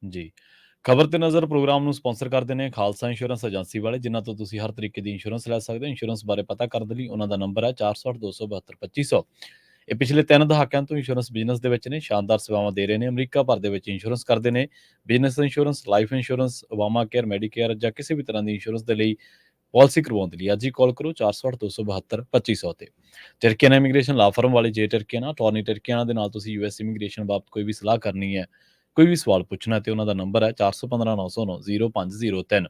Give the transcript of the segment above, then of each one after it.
ਜੀ। ਖਬਰ ਤੇ ਨਜ਼ਰ ਪ੍ਰੋਗਰਾਮ ਨੂੰ ਸਪਾਂਸਰ ਕਰਦੇ ਨੇ ਖਾਲਸਾ ਇੰਸ਼ੋਰੈਂਸ ਏਜੰਸੀ ਵਾਲੇ, ਜਿਨ੍ਹਾਂ ਤੋਂ ਤੁਸੀਂ ਹਰ ਤਰੀਕੇ ਦੀ ਇੰਸ਼ੋਰੈਂਸ ਲੈ ਸਕਦੇ ਹੋ। ਇੰਸ਼ੋਰੈਂਸ ਬਾਰੇ ਪਤਾ ਕਰਨ ਦੇ ਲਈ ਉਹਨਾਂ ਦਾ ਨੰਬਰ ਹੈ 408 272 2500। ਇਹ ਪਿਛਲੇ 3 ਦਹਾਕਿਆਂ ਤੋਂ ਇੰਸ਼ੋਰੈਂਸ ਬਿਜ਼ਨਸ ਦੇ ਵਿੱਚ ਨੇ, ਸ਼ਾਨਦਾਰ ਸੇਵਾਵਾਂ ਦੇ ਰਹੇ ਨੇ। ਅਮਰੀਕਾ ਭਰ ਦੇ ਵਿੱਚ ਇੰਸ਼ੋਰੈਂਸ ਕਰਦੇ ਨੇ, business insurance, life insurance, Obama care, Medicare ਜਾਂ ਕਿਸੇ ਵੀ ਤਰ੍ਹਾਂ ਦੀ ਇੰਸ਼ੋਰੈਂਸ ਦੇ ਲਈ ਪਾਲਿਸੀ ਕਰਵਾਉਣ ਦੇ ਲਈ ਅੱਜ ਹੀ ਕਾਲ ਕਰੋ 408 272 2500 ਤੇ। ਟਰਕੀਆਨਾ ਇਮੀਗ੍ਰੇਸ਼ਨ ਲਾ ਫਰਮ ਵਾਲੇ ਜੇ ਟਰਕੀਆਨਾ, ਟੌਰਨੀ ਟਰਕੀਆਨਾ ਦੇ ਨਾਲ ਤੁਸੀਂ ਯੂਐਸ ਇਮੀਗ੍ਰੇਸ਼ਨ ਬਾਬਤ ਕੋਈ ਵੀ ਸਲਾਹ ਕਰਨੀ ਹੈ, ਕੋਈ ਵੀ ਸਵਾਲ ਪੁੱਛਣਾ ਤੇ ਉਹਨਾਂ ਦਾ ਨੰਬਰ ਹੈ 415 909 0503।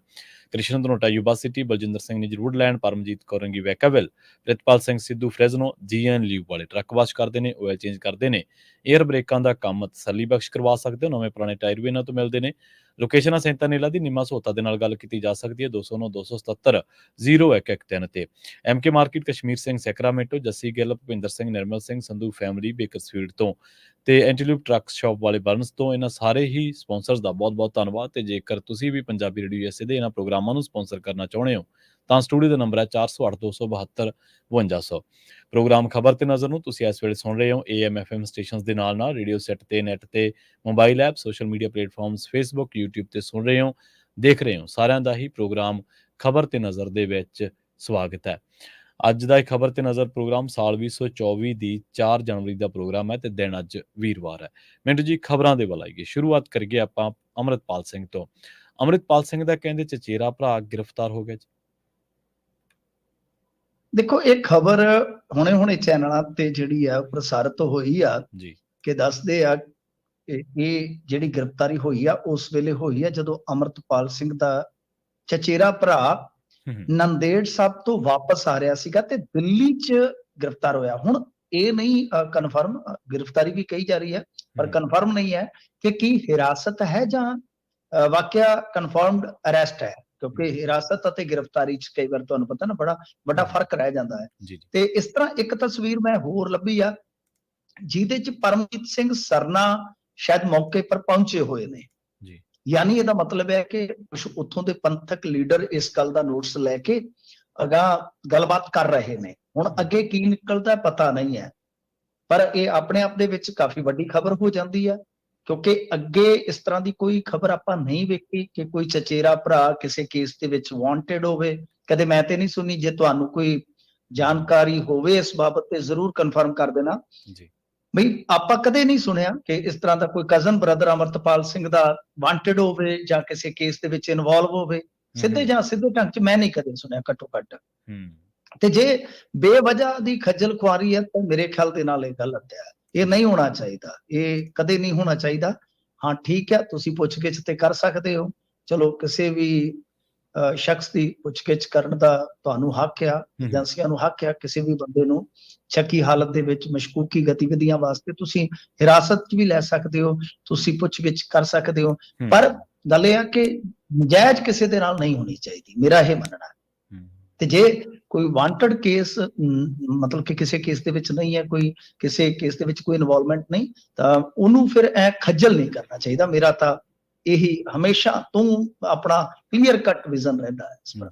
ਕ੍ਰਿਸ਼ਨ ਧਨੋਟਾ ਯੂਬਾ ਸਿਟੀ, ਬਲਜਿੰਦਰ ਸਿੰਘ ਨਿਜ ਵੁੱਡਲੈਂਡ, ਪਰਮਜੀਤ ਕੌਰੰਗੀ Vacaville, Pritpal Singh Sidhu Fresno, GN ਲੀਵ ਵਾਲੇ ਟਰੱਕ ਵਾਸ਼ ਕਰਦੇ ਨੇ, ਆਇਲ ਚੇਂਜ ਕਰਦੇ ਨੇ, 에ਅਰ ਬ੍ਰੇਕਾਂ ਦਾ ਕੰਮ ਤਸੱਲੀ ਬਖਸ਼ ਕਰਵਾ ਸਕਦੇ ਹੋ। ਨਵੇਂ ਪੁਰਾਣੇ ਟਾਇਰ ਵੀ ਇਹਨਾਂ ਤੋਂ ਮਿਲਦੇ ਨੇ। ਲੋਕੇਸ਼ਨ ਆ ਸੈਂਤਾਨੀਲਾ ਦੀ, ਨਿੰਮਾ ਸਹੋਤਾ ਦੇ ਨਾਲ ਗੱਲ ਕੀਤੀ ਜਾ ਸਕਦੀ ਹੈ 209 277 0113 ਤੇ। MK market, Kashmir Singh Sacramento, Jassi Gill, Bhupinder Singh, Nirmal Singh, Sandhu family Bakersfield ਤੋਂ ਤੇ ਐਂਟੀਲੂਪ ਟਰੱਕ ਸ਼ਾਪ ਵਾਲੇ ਬਰਨਸ ਤੋਂ। ਇਹਨਾਂ ਸਾਰੇ ਹੀ ਸਪਾਂਸਰਸ ਦਾ ਬਹੁਤ-ਬਹੁਤ ਧੰਨਵਾਦ। ਤੇ ਜੇਕਰ ਤੁਸੀਂ ਵੀ ਪੰਜਾਬੀ ਰੇਡੀਓ USA ਦੇ ਇਹਨਾਂ ਪ੍ਰੋਗਰਾਮਾਂ ਨੂੰ ਸਪਾਂਸਰ ਕਰਨਾ ਚਾਹੁੰਦੇ ਹੋ ਤਾਂ ਸਟੂਡੀਓ ਦਾ ਨੰਬਰ ਹੈ 408 272 5200। ਪ੍ਰੋਗਰਾਮ ਖਬਰ ਤੇ ਨਜ਼ਰ ਨੂੰ ਤੁਸੀਂ ਇਸ ਵੇਲੇ ਸੁਣ ਰਹੇ ਹੋ AM FM ਸਟੇਸ਼ਨਸ ਦੇ ਨਾਲ ਰੇਡੀਓ ਸੈੱਟ ਤੇ, ਨੈਟ ਤੇ, mobile app, social media platforms, Facebook, YouTube ਤੇ ਸੁਣ ਰਹੇ ਹੋ, ਦੇਖ ਰਹੇ ਹੋ। ਸਾਰਿਆਂ ਦਾ ਹੀ ਪ੍ਰੋਗਰਾਮ ਖਬਰ ਤੇ ਨਜ਼ਰ ਦੇ ਵਿੱਚ ਸਵਾਗਤ ਹੈ। ਅੱਜ ਦਾ ਇਹ ਖਬਰ ਤੇ ਨਜ਼ਰ ਪ੍ਰੋਗਰਾਮ ਸਾਲ 2024 ਦੀ 4 ਜਨਵਰੀ ਦਾ ਪ੍ਰੋਗਰਾਮ ਹੈ ਤੇ ਦਿਨ ਅੱਜ ਵੀਰਵਾਰ ਹੈ। ਮਿੰਟੂ ਜੀ, ਖਬਰਾਂ ਦੇ ਵੱਲ ਆਈਏ। ਸ਼ੁਰੂਆਤ ਕਰੀਏ ਆਪਾਂ ਅੰਮ੍ਰਿਤਪਾਲ ਸਿੰਘ ਤੋਂ। ਅੰਮ੍ਰਿਤਪਾਲ ਸਿੰਘ ਦਾ ਕਹਿੰਦੇ ਚਚੇਰਾ ਭਰਾ ਗ੍ਰਿਫਤਾਰ ਹੋ ਗਿਆ ਜੀ। ਦੇਖੋ, ਇਹ ਖਬਰ ਹੁਣੇ ਚੈਨਲਾਂ ਤੇ ਜਿਹੜੀ ਆ ਪ੍ਰਸਾਰਿਤ ਹੋਈ ਆ ਜੀ, ਕਿ ਦੱਸਦੇ ਆ ਕਿ ਇਹ ਜਿਹੜੀ ਗ੍ਰਿਫਤਾਰੀ ਹੋਈ ਆ ਉਸ ਵੇਲੇ ਹੋਈ ਆ ਜਦੋਂ ਅੰਮ੍ਰਿਤਪਾਲ ਸਿੰਘ ਦਾ ਚਚੇਰਾ ਭਰਾ ਨੰਦੇੜ ਸਾਹਿਬ ਤੋਂ ਵਾਪਸ ਆ ਰਿਹਾ ਸੀਗਾ ਤੇ ਦਿੱਲੀ 'ਚ ਗ੍ਰਿਫਤਾਰ ਹੋਇਆ। ਹੁਣ ਇਹ ਨਹੀਂ ਕਨਫਰਮ, ਗ੍ਰਿਫਤਾਰੀ ਵੀ ਕਹੀ ਜਾ ਰਹੀ ਹੈ ਪਰ ਕਨਫਰਮ ਨਹੀਂ ਹੈ ਕਿ ਕੀ ਹਿਰਾਸਤ ਹੈ ਜਾਂ ਵਾਕਿਆ ਕਨਫਰਮਡ ਅਰੈਸਟ ਹੈ, ਕਿਉਂਕਿ ਹਿਰਾਸਤ ਅਤੇ ਗ੍ਰਿਫਤਾਰੀ 'ਚ ਕਈ ਵਾਰ ਤੁਹਾਨੂੰ ਪਤਾ ਨਾ ਬੜਾ ਵੱਡਾ ਫਰਕ ਰਹਿ ਜਾਂਦਾ ਹੈ। ਤੇ ਇਸ ਤਰ੍ਹਾਂ ਇੱਕ ਤਸਵੀਰ ਮੈਂ ਹੋਰ ਲੱਭੀ ਆ ਜਿਹਦੇ 'ਚ ਪਰਮਜੀਤ ਸਿੰਘ ਸਰਨਾ ਸ਼ਾਇਦ ਮੌਕੇ ਪਰ ਪਹੁੰਚੇ ਹੋਏ ਨੇ। ਯਾਨੀ ਇਹਦਾ ਮਤਲਬ ਹੈ ਕਿ ਕੁਝ ਉੱਥੋਂ ਦੇ ਪੰਥਕ ਲੀਡਰ ਇਸ ਗੱਲ ਦਾ ਨੋਟਿਸ ਲੈ ਕੇ ਅਗਾਂਹ ਗੱਲਬਾਤ ਕਰ ਰਹੇ ਨੇ। ਹੁਣ ਅੱਗੇ ਕੀ ਨਿਕਲਦਾ ਪਤਾ ਨਹੀਂ ਹੈ, ਪਰ ਇਹ ਆਪਣੇ ਆਪ ਦੇ ਵਿੱਚ ਕਾਫੀ ਵੱਡੀ ਖਬਰ ਹੋ ਜਾਂਦੀ ਹੈ ਕਿਉਂਕਿ ਅੱਗੇ ਇਸ ਤਰ੍ਹਾਂ ਦੀ ਕੋਈ ਖਬਰ ਆਪਾਂ ਨਹੀਂ ਵੇਖੀ ਕਿ ਕੋਈ ਚਚੇਰਾ ਭਰਾ ਕਿਸੇ ਕੇਸ ਦੇ ਵਿੱਚ ਵਾਂਟਡ ਹੋਵੇ। ਕਦੇ ਮੈਂ ਤੇ ਨਹੀਂ ਸੁਣੀ। ਜੇ ਤੁਹਾਨੂੰ ਕੋਈ ਜਾਣਕਾਰੀ ਹੋਵੇ ਇਸ ਬਾਬਤ ਤੇ ਜ਼ਰੂਰ ਕਨਫਰਮ ਕਰ ਦੇਣਾ। ਬਈ ਆਪਾਂ ਕਦੇ ਨਹੀਂ ਸੁਣਿਆ ਕਿ ਇਸ ਤਰ੍ਹਾਂ ਦਾ ਕੋਈ ਕਜ਼ਨ ਬ੍ਰਦਰ ਅੰਮ੍ਰਿਤਪਾਲ ਸਿੰਘ ਦਾ ਵਾਂਟਡ ਹੋਵੇ ਜਾਂ ਕਿਸੇ ਕੇਸ ਦੇ ਵਿੱਚ ਇਨਵੋਲਵ ਹੋਵੇ। ਸਿੱਧੇ ਢੰਗ 'ਚ ਮੈਂ ਨਹੀਂ ਕਦੇ ਸੁਣਿਆ ਘੱਟੋ ਘੱਟ। ਤੇ ਜੇ ਬੇਵਜ੍ਹਾ ਦੀ ਖੱਜਲ ਖੁਆਰੀ ਹੈ ਤਾਂ ਮੇਰੇ ਖਿਆਲ ਦੇ ਨਾਲ ਇਹ ਗਲਤ ਹੈ। ਇਹ ਨਹੀਂ ਹੋਣਾ ਚਾਹੀਦਾ, ਇਹ ਕਦੇ ਨਹੀਂ ਹੋਣਾ ਚਾਹੀਦਾ। ਹਾਂ ਠੀਕ ਹੈ, ਤੁਸੀਂ ਪੁੱਛਗਿੱਛ ਤੇ ਕਰ ਸਕਦੇ ਹੋ, ਚਲੋ ਕਿਸੇ ਵੀ ਸ਼ਖਸ ਦੀ ਪੁੱਛਗਿੱਛ ਕਰਨ ਦਾ ਤੁਹਾਨੂੰ ਹੱਕ ਆ, ਏਜੰਸੀਆਂ ਨੂੰ ਹੱਕ ਆ। ਕਿਸੇ ਵੀ ਬੰਦੇ ਨੂੰ ਸ਼ੱਕੀ ਹਾਲਤ ਦੇ ਵਿੱਚ ਮਸ਼ਕੂਕੀ ਗਤੀਵਿਧੀਆਂ ਵਾਸਤੇ ਤੁਸੀਂ ਹਿਰਾਸਤ 'ਚ ਵੀ ਲੈ ਸਕਦੇ ਹੋ, ਤੁਸੀਂ ਪੁੱਛਗਿੱਛ ਕਰ ਸਕਦੇ ਹੋ। ਪਰ ਗੱਲ ਇਹ ਆ ਕਿ ਨਜਾਇਜ਼ ਕਿਸੇ ਦੇ ਨਾਲ ਨਹੀਂ ਹੋਣੀ ਚਾਹੀਦੀ, ਮੇਰਾ ਇਹ ਮੰਨਣਾ ਹੈ। ਤੇ ਜੇ ਕੋਈ ਵਾਂਟਡ ਕੇਸ ਮਤਲਬ ਕਿ ਕਿਸੇ ਕੇਸ ਦੇ ਵਿੱਚ ਨਹੀਂ ਹੈ, ਕੋਈ ਕਿਸੇ ਕੇਸ ਦੇ ਵਿੱਚ ਕੋਈ ਇਨਵੋਲਵਮੈਂਟ ਨਹੀਂ, ਤਾਂ ਉਹਨੂੰ ਫਿਰ ਐ ਖੱਜਲ ਨਹੀਂ ਕਰਨਾ ਚਾਹੀਦਾ। ਮੇਰਾ ਤਾਂ ਇਹੀ ਹਮੇਸ਼ਾ ਤੋਂ ਆਪਣਾ ਕਲੀਅਰ ਕੱਟ ਵਿਜ਼ਨ ਰਹਿੰਦਾ ਹੈ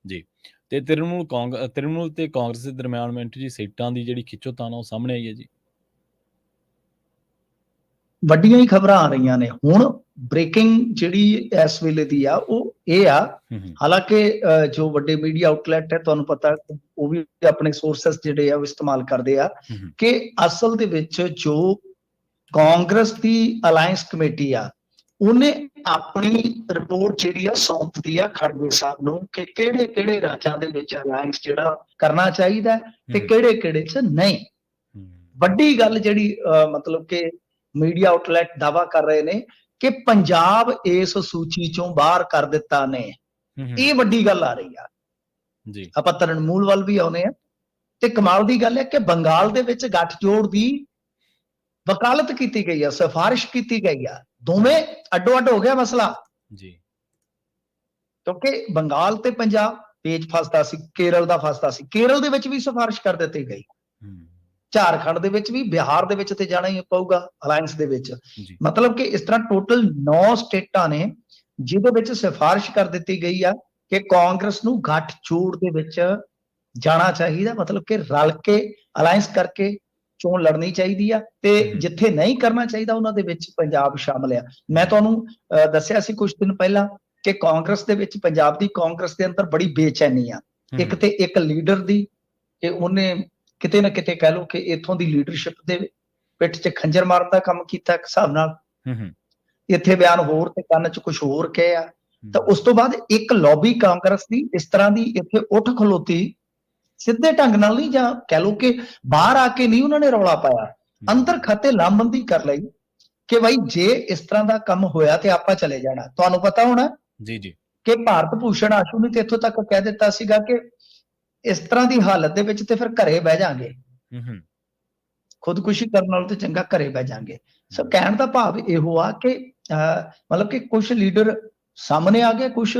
ਜੀ। ਤੇ ਤ੍ਰਿਣਮੂਲ ਤੇ ਕਾਂਗਰਸ ਦੇ ਦਰਮਿਆਨ ਮਿੰਟੂ ਜੀ ਸੀਟਾਂ ਦੀ ਜਿਹੜੀ ਖਿੱਚੋਤਾਣ ਉਹ ਸਾਹਮਣੇ ਆਈ ਹੈ ਜੀ। ਵੱਡੀਆਂ ਹੀ ਖਬਰਾਂ ਆ ਰਹੀਆਂ ਨੇ ਹੁਣ। ਬ੍ਰੇਕਿੰਗ ਜਿਹੜੀ ਇਸ ਵੇਲੇ ਦੀ ਆ ਉਹ ਇਹ ਆ, ਹਾਲਾਂਕਿ ਜੋ ਵੱਡੇ ਮੀਡੀਆ ਆਊਟਲੈਟ ਹੈ ਤੁਹਾਨੂੰ ਪਤਾ ਉਹ ਵੀ ਆਪਣੇ ਸੋਰਸਸ ਜਿਹੜੇ ਆ ਉਹ ਇਸਤੇਮਾਲ ਕਰਦੇ ਆ ਕਿ ਅਸਲ ਦੇ ਵਿੱਚ ਜੋ ਕਾਂਗਰਸ ਦੀ ਅਲਾਇੰਸ ਕਮੇਟੀ ਆ ਉਹਨੇ ਆਪਣੀ ਰਿਪੋਰਟ ਜਿਹੜੀ ਆ ਸੌਂਪਦੀ ਆ ਖੜਗੇ ਸਾਹਿਬ ਨੂੰ ਕਿ ਕਿਹੜੇ ਰਾਜਾਂ ਦੇ ਵਿੱਚ ਅਲਾਇੰਸ ਜਿਹੜਾ ਕਰਨਾ ਚਾਹੀਦਾ ਤੇ ਕਿਹੜੇ 'ਚ ਨਹੀਂ। ਵੱਡੀ ਗੱਲ ਜਿਹੜੀ ਮਤਲਬ ਕਿ ਮੀਡੀਆ ਆਊਟਲੈਟ ਦਾਅਵਾ ਕਰ ਰਹੇ ਨੇ ਕਿ ਪੰਜਾਬ ਇਸ ਸੂਚੀ ਚੋਂ ਬਾਹਰ ਕਰ ਦਿੱਤਾ ਨੇ। ਇਹ ਵੱਡੀ ਗੱਲ ਆ ਰਹੀ ਆ ਜੀ। ਆਪਾਂ ਤ੍ਰਿਣਮੂਲ ਵੱਲ ਵੀ ਆਉਨੇ ਆ ਤੇ ਕਮਾਲ ਦੀ ਗੱਲ ਹੈ ਕਿ ਬੰਗਾਲ ਦੇ ਵਿੱਚ ਗੱਠਜੋੜ ਦੀ ਵਕਾਲਤ ਕੀਤੀ ਗਈ ਆ, ਸਿਫਾਰਿਸ਼ ਕੀਤੀ ਗਈ ਆ। ਦੋਵੇਂ ਅੱਡੋ ਅੱਡ ਹੋ ਗਿਆ ਮਸਲਾ ਜੀ, ਕਿਉਂਕਿ ਬੰਗਾਲ ਤੇ ਪੰਜਾਬ ਪੇਚ ਫਸਦਾ ਸੀ, ਕੇਰਲ ਦਾ ਫਸਦਾ ਸੀ। ਕੇਰਲ ਦੇ ਵਿੱਚ ਵੀ ਸਿਫਾਰਿਸ਼ ਕਰ ਦਿੱਤੀ ਗਈ, ਝਾਰਖੰਡ ਦੇ ਵਿੱਚ ਵੀ, ਬਿਹਾਰ ਦੇ ਵਿੱਚ ਤੇ ਜਾਣਾ ਹੀ ਪਊਗਾ ਅਲਾਇੰਸ ਦੇ ਵਿੱਚ। ਮਤਲਬ ਕਿ ਇਸ ਤਰ੍ਹਾਂ ਟੋਟਲ 9 ਸਟੇਟਾਂ ਨੇ ਜਿਹਦੇ ਵਿੱਚ ਸਿਫਾਰਿਸ਼ ਕਰ ਦਿੱਤੀ ਗਈ ਆ ਕਿ ਕਾਂਗਰਸ ਨੂੰ ਗੱਠਜੋੜ ਦੇ ਵਿੱਚ ਜਾਣਾ ਚਾਹੀਦਾ, ਮਤਲਬ ਕਿ ਰਲ ਕੇ ਅਲਾਇੰਸ ਕਰਕੇ ਚੋਣ ਲੜਨੀ ਚਾਹੀਦੀ ਆ ਤੇ ਜਿੱਥੇ ਨਹੀਂ ਕਰਨਾ ਚਾਹੀਦਾ ਉਹਨਾਂ ਦੇ ਵਿੱਚ ਪੰਜਾਬ ਸ਼ਾਮਲ ਆ। ਮੈਂ ਤੁਹਾਨੂੰ ਦੱਸਿਆ ਸੀ ਕੁਝ ਦਿਨ ਪਹਿਲਾਂ ਕਿ ਕਾਂਗਰਸ ਦੇ ਵਿੱਚ, ਪੰਜਾਬ ਦੀ ਕਾਂਗਰਸ ਦੇ ਅੰਦਰ ਬੜੀ ਬੇਚੈਨੀ ਆ। ਇੱਕ ਤੇ ਇੱਕ ਲੀਡਰ ਦੀ ਕਿ ਉਹਨੇ ਕਿਤੇ ਨਾ ਕਿਤੇ ਕਹਿ ਲਓ ਕਿ ਇੱਥੋਂ ਦੀ ਲੀਡਰਸ਼ਿਪ ਦੇ ਪਿੱਠ 'ਚ ਖੰਜਰ ਮਾਰਨ ਦਾ ਕੰਮ ਕੀਤਾ ਇੱਕ ਹਿਸਾਬ ਨਾਲ। ਇੱਥੇ ਬਿਆਨ ਹੋਰ ਤੇ ਕੰਨ 'ਚ ਕੁਝ ਹੋਰ ਕਹੇ ਆ। ਤਾਂ ਉਸ ਤੋਂ ਬਾਅਦ ਇੱਕ ਲੌਬੀ ਕਾਂਗਰਸ ਦੀ ਇਸ ਤਰ੍ਹਾਂ ਦੀ ਇੱਥੇ ਉੱਠ ਖਲੋਤੀ, ਸਿੱਧੇ ਢੰਗ ਨਾਲ ਨਹੀਂ, ਜਾਂ ਕਹਿ ਲਓ ਕਿ ਬਾਹਰ ਆ ਕੇ ਨਹੀਂ ਉਹਨਾਂ ਨੇ ਰੌਲਾ ਪਾਇਆ, ਅੰਦਰ ਖਾਤੇ ਲਾਮਬੰਦੀ ਕਰ ਲਈ ਕਿ ਭਾਈ ਜੇ ਇਸ ਤਰ੍ਹਾਂ ਦਾ ਕੰਮ ਹੋਇਆ ਤੇ ਆਪਾਂ ਚਲੇ ਜਾਣਾ। ਤੁਹਾਨੂੰ ਪਤਾ ਹੋਣਾ ਜੀ ਕਿ ਭਾਰਤ ਭੂਸ਼ਣ ਆਸ਼ੂ ਨੇ ਤੇ ਇੱਥੋਂ ਤੱਕ ਕਹਿ ਦਿੱਤਾ ਸੀਗਾ ਕਿ ਇਸ ਤਰ੍ਹਾਂ ਦੀ ਹਾਲਤ ਦੇ ਵਿੱਚ ਤੇ ਫਿਰ ਘਰੇ ਬਹਿ ਜਾਾਂਗੇ, ਖੁਦਕੁਸ਼ੀ ਕਰਨ ਨਾਲ ਤੇ ਚੰਗਾ ਘਰੇ ਬਹਿ ਜਾਾਂਗੇ। ਸੋ ਕਹਿਣ ਦਾ ਭਾਵ ਇਹੋ ਆ ਕਿ ਮਤਲਬ ਕਿ ਕੁਝ ਲੀਡਰ ਸਾਹਮਣੇ ਆ ਗਏ, ਕੁਝ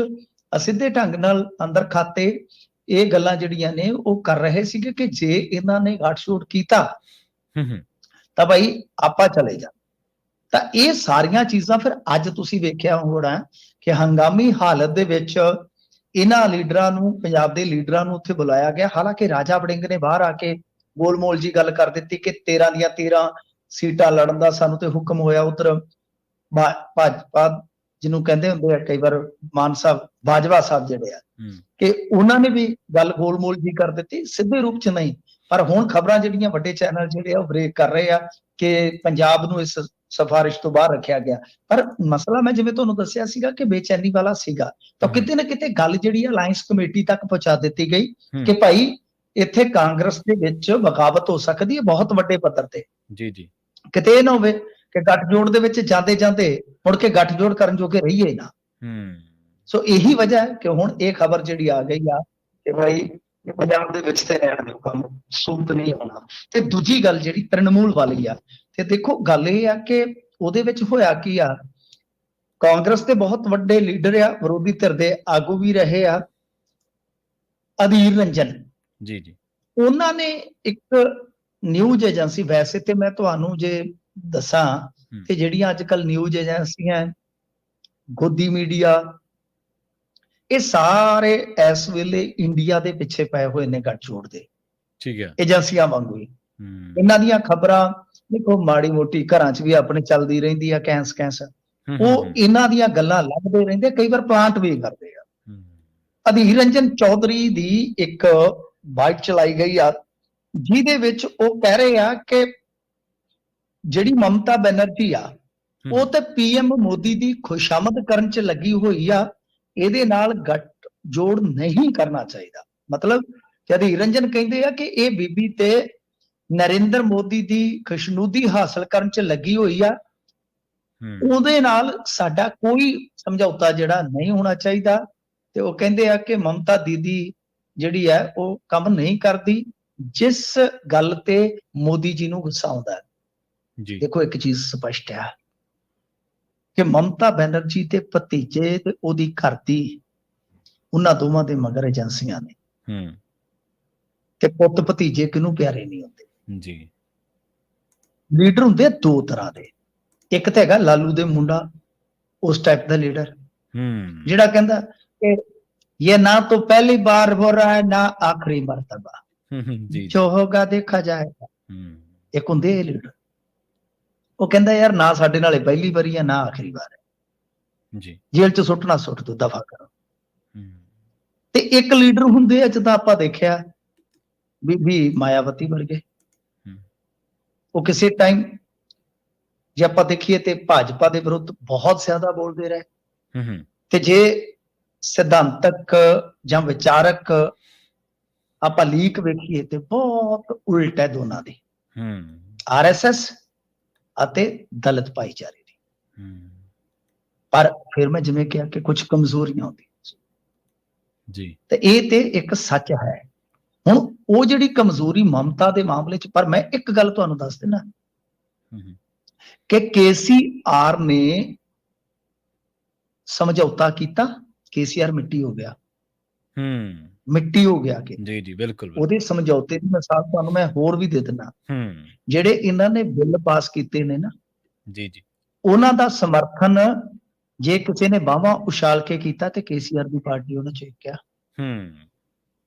ਅਸਿੱਧੇ ਢੰਗ ਨਾਲ ਅੰਦਰ ਖਾਤੇ ਇਹ ਗੱਲਾਂ ਜਿਹੜੀਆਂ ਨੇ ਉਹ ਕਰ ਰਹੇ ਸੀਗੇ ਕਿ ਜੇ ਇਹਨਾਂ ਨੇ ਗੱਠਜੋੜ ਕੀਤਾ ਤਾਂ ਭਾਈ ਆਪਾਂ ਚਲੇ ਜਾ। ਤਾਂ ਇਹ ਸਾਰੀਆਂ ਚੀਜ਼ਾਂ ਫਿਰ ਅੱਜ ਤੁਸੀਂ ਵੇਖਿਆ ਹੋਣਾ ਕਿ ਹੰਗਾਮੀ ਹਾਲਤ ਦੇ ਵਿੱਚ ਇਹਨਾਂ ਲੀਡਰਾਂ ਨੂੰ, ਪੰਜਾਬ ਦੇ ਲੀਡਰਾਂ ਨੂੰ ਉੱਥੇ ਬੁਲਾਇਆ ਗਿਆ। ਹਾਲਾਂਕਿ ਰਾਜਾ ਵੜਿੰਗ ਨੇ ਬਾਹਰ ਆ ਕੇ ਗੋਲਮੋਲ ਜੀ ਗੱਲ ਕਰ ਦਿੱਤੀ ਕਿ 13 ਦੀਆਂ 13 ਸੀਟਾਂ ਲੜਨ ਦਾ ਸਾਨੂੰ ਤੇ ਹੁਕਮ ਹੋਇਆ। ਉਧਰ ਭਾਜਪਾ ਜਿਹਨੂੰ ਕਹਿੰਦੇ ਹੁੰਦੇ ਆ ਕਈ ਵਾਰ ਮਾਨ ਸਾਹਿਬ, ਬਾਜਵਾ ਸਾਹਿਬ ਜਿਹੜੇ ਆ ਕਿ ਉਹਨਾਂ ਨੇ ਵੀ ਗੱਲ ਗੋਲਮੋਲ ਜੀ ਕਰ ਦਿੱਤੀ, ਸਿੱਧੇ ਰੂਪ 'ਚ ਨਹੀਂ। ਪਰ ਹੁਣ ਖਬਰਾਂ ਜਿਹੜੀਆਂ ਵੱਡੇ ਚੈਨਲ ਜਿਹੜੇ ਆ ਉਹ ਬ੍ਰੇਕ ਕਰ ਰਹੇ ਆ ਕਿ ਪੰਜਾਬ ਨੂੰ ਇਸ ਸਿਫਾਰਿਸ਼ ਤੋਂ ਬਾਹਰ ਰੱਖਿਆ ਗਿਆ। ਪਰ ਮਸਲਾ ਮੈਂ ਜਿਵੇਂ ਤੁਹਾਨੂੰ ਦੱਸਿਆ ਸੀਗਾ ਕਿ ਬੇਚੈਨੀ ਵਾਲਾ ਸੀਗਾ, ਤਾਂ ਕਿਤੇ ਨਾ ਕਿਤੇ ਗੱਲ ਜਿਹੜੀ ਆ ਅਲਾਇੰਸ ਕਮੇਟੀ ਤੱਕ ਪਹੁੰਚਾ ਦਿੱਤੀ ਗਈ ਕਿ ਭਾਈ ਇੱਥੇ ਕਾਂਗਰਸ ਦੇ ਵਿੱਚ ਬਗਾਵਤ ਹੋ ਸਕਦੀ ਹੈ ਬਹੁਤ ਵੱਡੇ ਪੱਧਰ ਤੇ। ਜੀ ਕਿਤੇ ਇਹ ਨਾ ਹੋਵੇ ਕਿ ਗੱਠਜੋੜ ਦੇ ਵਿੱਚ ਜਾਂਦੇ ਜਾਂਦੇ ਮੁੜ ਕੇ ਗੱਠਜੋੜ ਕਰਨ ਜੋਗੇ ਰਹੀਏ ਨਾ। ਸੋ ਇਹੀ ਵਜ੍ਹਾ ਹੈ ਕਿ ਹੁਣ ਇਹ ਖਬਰ ਜਿਹੜੀ ਆ ਗਈ ਆ ਕਿ ਭਾਈ ਪੰਜਾਬ ਦੇ ਵਿੱਚ ਤੇ ਰਹਿਣ ਦਿਓ, ਕੰਮ ਸੂਤ ਨਹੀਂ ਆਉਣਾ। ਤੇ ਦੂਜੀ ਗੱਲ ਜਿਹੜੀ ਤ੍ਰਿਣਮੂਲ ਵਾਲੀ ਆ, ਤੇ ਦੇਖੋ ਗੱਲ ਇਹ ਆ ਕਿ ਉਹਦੇ ਵਿੱਚ ਹੋਇਆ ਕੀ ਆ, ਕਾਂਗਰਸ ਦੇ ਬਹੁਤ ਵੱਡੇ ਲੀਡਰ ਆ, ਵਿਰੋਧੀ ਧਿਰ ਦੇ ਆਗੂ ਵੀ ਰਹੇ ਆ, ਅਧੀਰ ਰੰਜਨ ਜੀ ਉਹਨਾਂ ਨੇ ਇੱਕ ਨਿਊਜ਼ ਏਜੰਸੀ, ਵੈਸੇ ਤੇ ਮੈਂ ਤੁਹਾਨੂੰ ਜੇ ਦੱਸਾਂ ਤੇ ਜਿਹੜੀਆਂ ਅੱਜ ਕੱਲ ਨਿਊਜ਼ ਏਜੰਸੀਆਂ, ਗੋਦੀ ਮੀਡੀਆ, ਇਹ ਸਾਰੇ ਇਸ ਵੇਲੇ ਇੰਡੀਆ ਦੇ ਪਿੱਛੇ ਪਏ ਹੋਏ ਨੇ ਗੱਠਜੋੜ ਦੇ, ਠੀਕ ਹੈ, ਏਜੰਸੀਆਂ ਵਾਂਗੂ ਹੀ। ਇਹਨਾਂ ਦੀਆਂ ਖਬਰਾਂ ਦੇਖੋ ਮਾੜੀ ਮੋਟੀ ਘਰਾਂ 'ਚ ਵੀ ਆਪਣੇ ਚੱਲਦੀ ਰਹਿੰਦੀ ਆ, ਕੈਂਸ ਉਹ ਇਹਨਾਂ ਦੀਆਂ ਗੱਲਾਂ ਲੱਭਦੇ ਰਹਿੰਦੇ, ਕਈ ਵਾਰ ਪਲਾਂਟ ਵੀ ਕਰਦੇ ਆ। ਅਧੀਰ ਰੰਜਨ ਚੌਧਰੀ ਦੀ ਇੱਕ ਬਾਈਟ ਚਲਾਈ ਗਈ ਆ ਜਿਹਦੇ ਵਿੱਚ ਉਹ ਕਹਿ ਰਹੇ ਆ ਕਿ ਜਿਹੜੀ ਮਮਤਾ ਬੈਨਰਜੀ ਆ ਉਹ ਤੇ ਪੀਐਮ ਮੋਦੀ ਦੀ ਖੁਸ਼ਾਮਦ ਕਰਨ 'ਚ ਲੱਗੀ ਹੋਈ ਆ, ਇਹਦੇ ਨਾਲ ਗੱਠਜੋੜ ਨਹੀਂ ਕਰਨਾ ਚਾਹੀਦਾ। ਮਤਲਬ ਕਿ ਅਧੀਰ ਰੰਜਨ ਕਹਿੰਦੇ ਆ ਕਿ ਇਹ ਬੀਬੀ ਤੇ ਨਰਿੰਦਰ ਮੋਦੀ ਦੀ ਖੁਸ਼ਨੂਦੀ ਹਾਸਲ ਕਰਨ 'ਚ ਲੱਗੀ ਹੋਈ ਆ, ਉਹਦੇ ਨਾਲ ਸਾਡਾ ਕੋਈ ਸਮਝੌਤਾ ਜਿਹੜਾ ਨਹੀਂ ਹੋਣਾ ਚਾਹੀਦਾ। ਤੇ ਉਹ ਕਹਿੰਦੇ ਆ ਕਿ ਮਮਤਾ ਦੀਦੀ ਜਿਹੜੀ ਹੈ ਉਹ ਕੰਮ ਨਹੀਂ ਕਰਦੀ ਜਿਸ ਗੱਲ ਤੇ ਮੋਦੀ ਜੀ ਨੂੰ ਗੁੱਸਾ ਆਉਂਦਾ। ਦੇਖੋ ਇੱਕ ਚੀਜ਼ ਸਪਸ਼ਟ ਹੈ ਕਿ ਮਮਤਾ ਬੈਨਰਜੀ ਤੇ ਭਤੀਜੇ ਤੇ ਉਹਦੀ ਘਰ ਦੀ, ਉਹਨਾਂ ਦੋਵਾਂ ਦੇ ਮਗਰ ਏਜੰਸੀਆਂ ਨੇ, ਤੇ ਪੁੱਤ ਭਤੀਜੇ ਕਿਹਨੂੰ ਪਿਆਰੇ ਨਹੀਂ ਹੁੰਦੇ ਜੀ। ਲੀਡਰ ਹੁੰਦੇ ਦੋ ਤਰ੍ਹਾਂ ਦੇ, ਇੱਕ ਤਾਂ ਹੈਗਾ ਲਾਲੂ ਦੇ ਮੁੰਡਾ, ਉਸ ਟਾਈਪ ਦਾ ਲੀਡਰ ਜਿਹੜਾ ਕਹਿੰਦਾ ਕਿ ਇਹ ਨਾ ਤਾਂ ਪਹਿਲੀ ਵਾਰ ਹੋ ਰਹਾ ਹੈ ਨਾ ਆਖਰੀ ਮਰਤਬਾ, ਜੋ ਹੋਗਾ ਦੇਖਾ ਜਾਏਗਾ। ਇੱਕ ਹੁੰਦੇ ਇਹ ਲੀਡਰ, ਉਹ ਕਹਿੰਦਾ ਯਾਰ ਨਾ ਸਾਡੇ ਨਾਲੇ ਪਹਿਲੀ ਵਾਰੀ ਹੈ ਨਾ ਆਖਰੀ ਵਾਰ ਹੈ, ਜੇਲ੍ਹ 'ਚ ਸੁੱਟਣਾ ਸੁੱਟ ਦੋ, ਦਫਾ ਕਰੋ। ਤੇ ਇੱਕ ਲੀਡਰ ਹੁੰਦੇ ਆ ਜਿੱਦਾਂ ਆਪਾਂ ਦੇਖਿਆ ਬੀਬੀ ਮਾਇਆਵਤੀ ਵਰਗੇ, ਉਹ ਕਿਸੇ ਟਾਈਮ ਜੇ ਆਪਾਂ ਦੇਖੀਏ ਤੇ ਭਾਜਪਾ ਦੇ ਵਿਰੁੱਧ ਬਹੁਤ ਜ਼ਿਆਦਾ ਬੋਲਦੇ ਰਹੇ, ਤੇ ਜੇ ਸਿਧਾਂਤਕ ਜਾਂ ਵਿਚਾਰਕ ਆਪਾਂ ਲੀਕ ਵੇਖੀਏ ਤੇ ਬਹੁਤ ਉਲਟ ਹੈ ਦੋਨਾਂ ਦੀ, ਆਰਐਸਐਸ ਅਤੇ ਦਲਿਤ ਭਾਈਚਾਰੇ ਦੀ। ਪਰ ਫਿਰ ਮੈਂ ਜਿਵੇਂ ਕਿਹਾ ਕਿ ਕੁਝ ਕਮਜ਼ੋਰੀਆਂ ਹੁੰਦੀਆਂ ਜੀ, ਤੇ ਇਹ ਤੇ ਇੱਕ ਸੱਚ ਹੈ। ਹੁਣ ਉਹ ਜਿਹੜੀ ਕਮਜ਼ੋਰੀ ਮਮਤਾ ਦੇ ਮਾਮਲੇ 'ਚ, ਪਰ ਮੈਂ ਇੱਕ ਗੱਲ ਤੁਹਾਨੂੰ ਦੱਸ ਦਿੰਦਾ ਕਿ KCR ਨੇ ਸਮਝੌਤਾ ਕੀਤਾ, KCR ਮਿੱਟੀ ਹੋ ਗਿਆ, ਮਿੱਟੀ ਹੋ ਗਿਆ ਕਿ ਜੀ ਬਿਲਕੁਲ। ਉਹਦੇ ਸਮਝੌਤੇ ਦੀ ਮਿਸਾਲ ਤੁਹਾਨੂੰ ਮੈਂ ਹੋਰ ਵੀ ਦੇ ਦਿੰਦਾ। ਜਿਹੜੇ ਇਹਨਾਂ ਨੇ ਬਿੱਲ ਪਾਸ ਕੀਤੇ ਨੇ ਨਾ ਜੀ, ਉਹਨਾਂ ਦਾ ਸਮਰਥਨ ਜੇ ਕਿਸੇ ਨੇ ਬਾਹਾਂ ਉਛਾਲ ਕੇ ਕੀਤਾ ਤੇ KCR ਦੀ ਪਾਰਟੀ ਉਹਨਾਂ 'ਚ ਕਿਹਾ,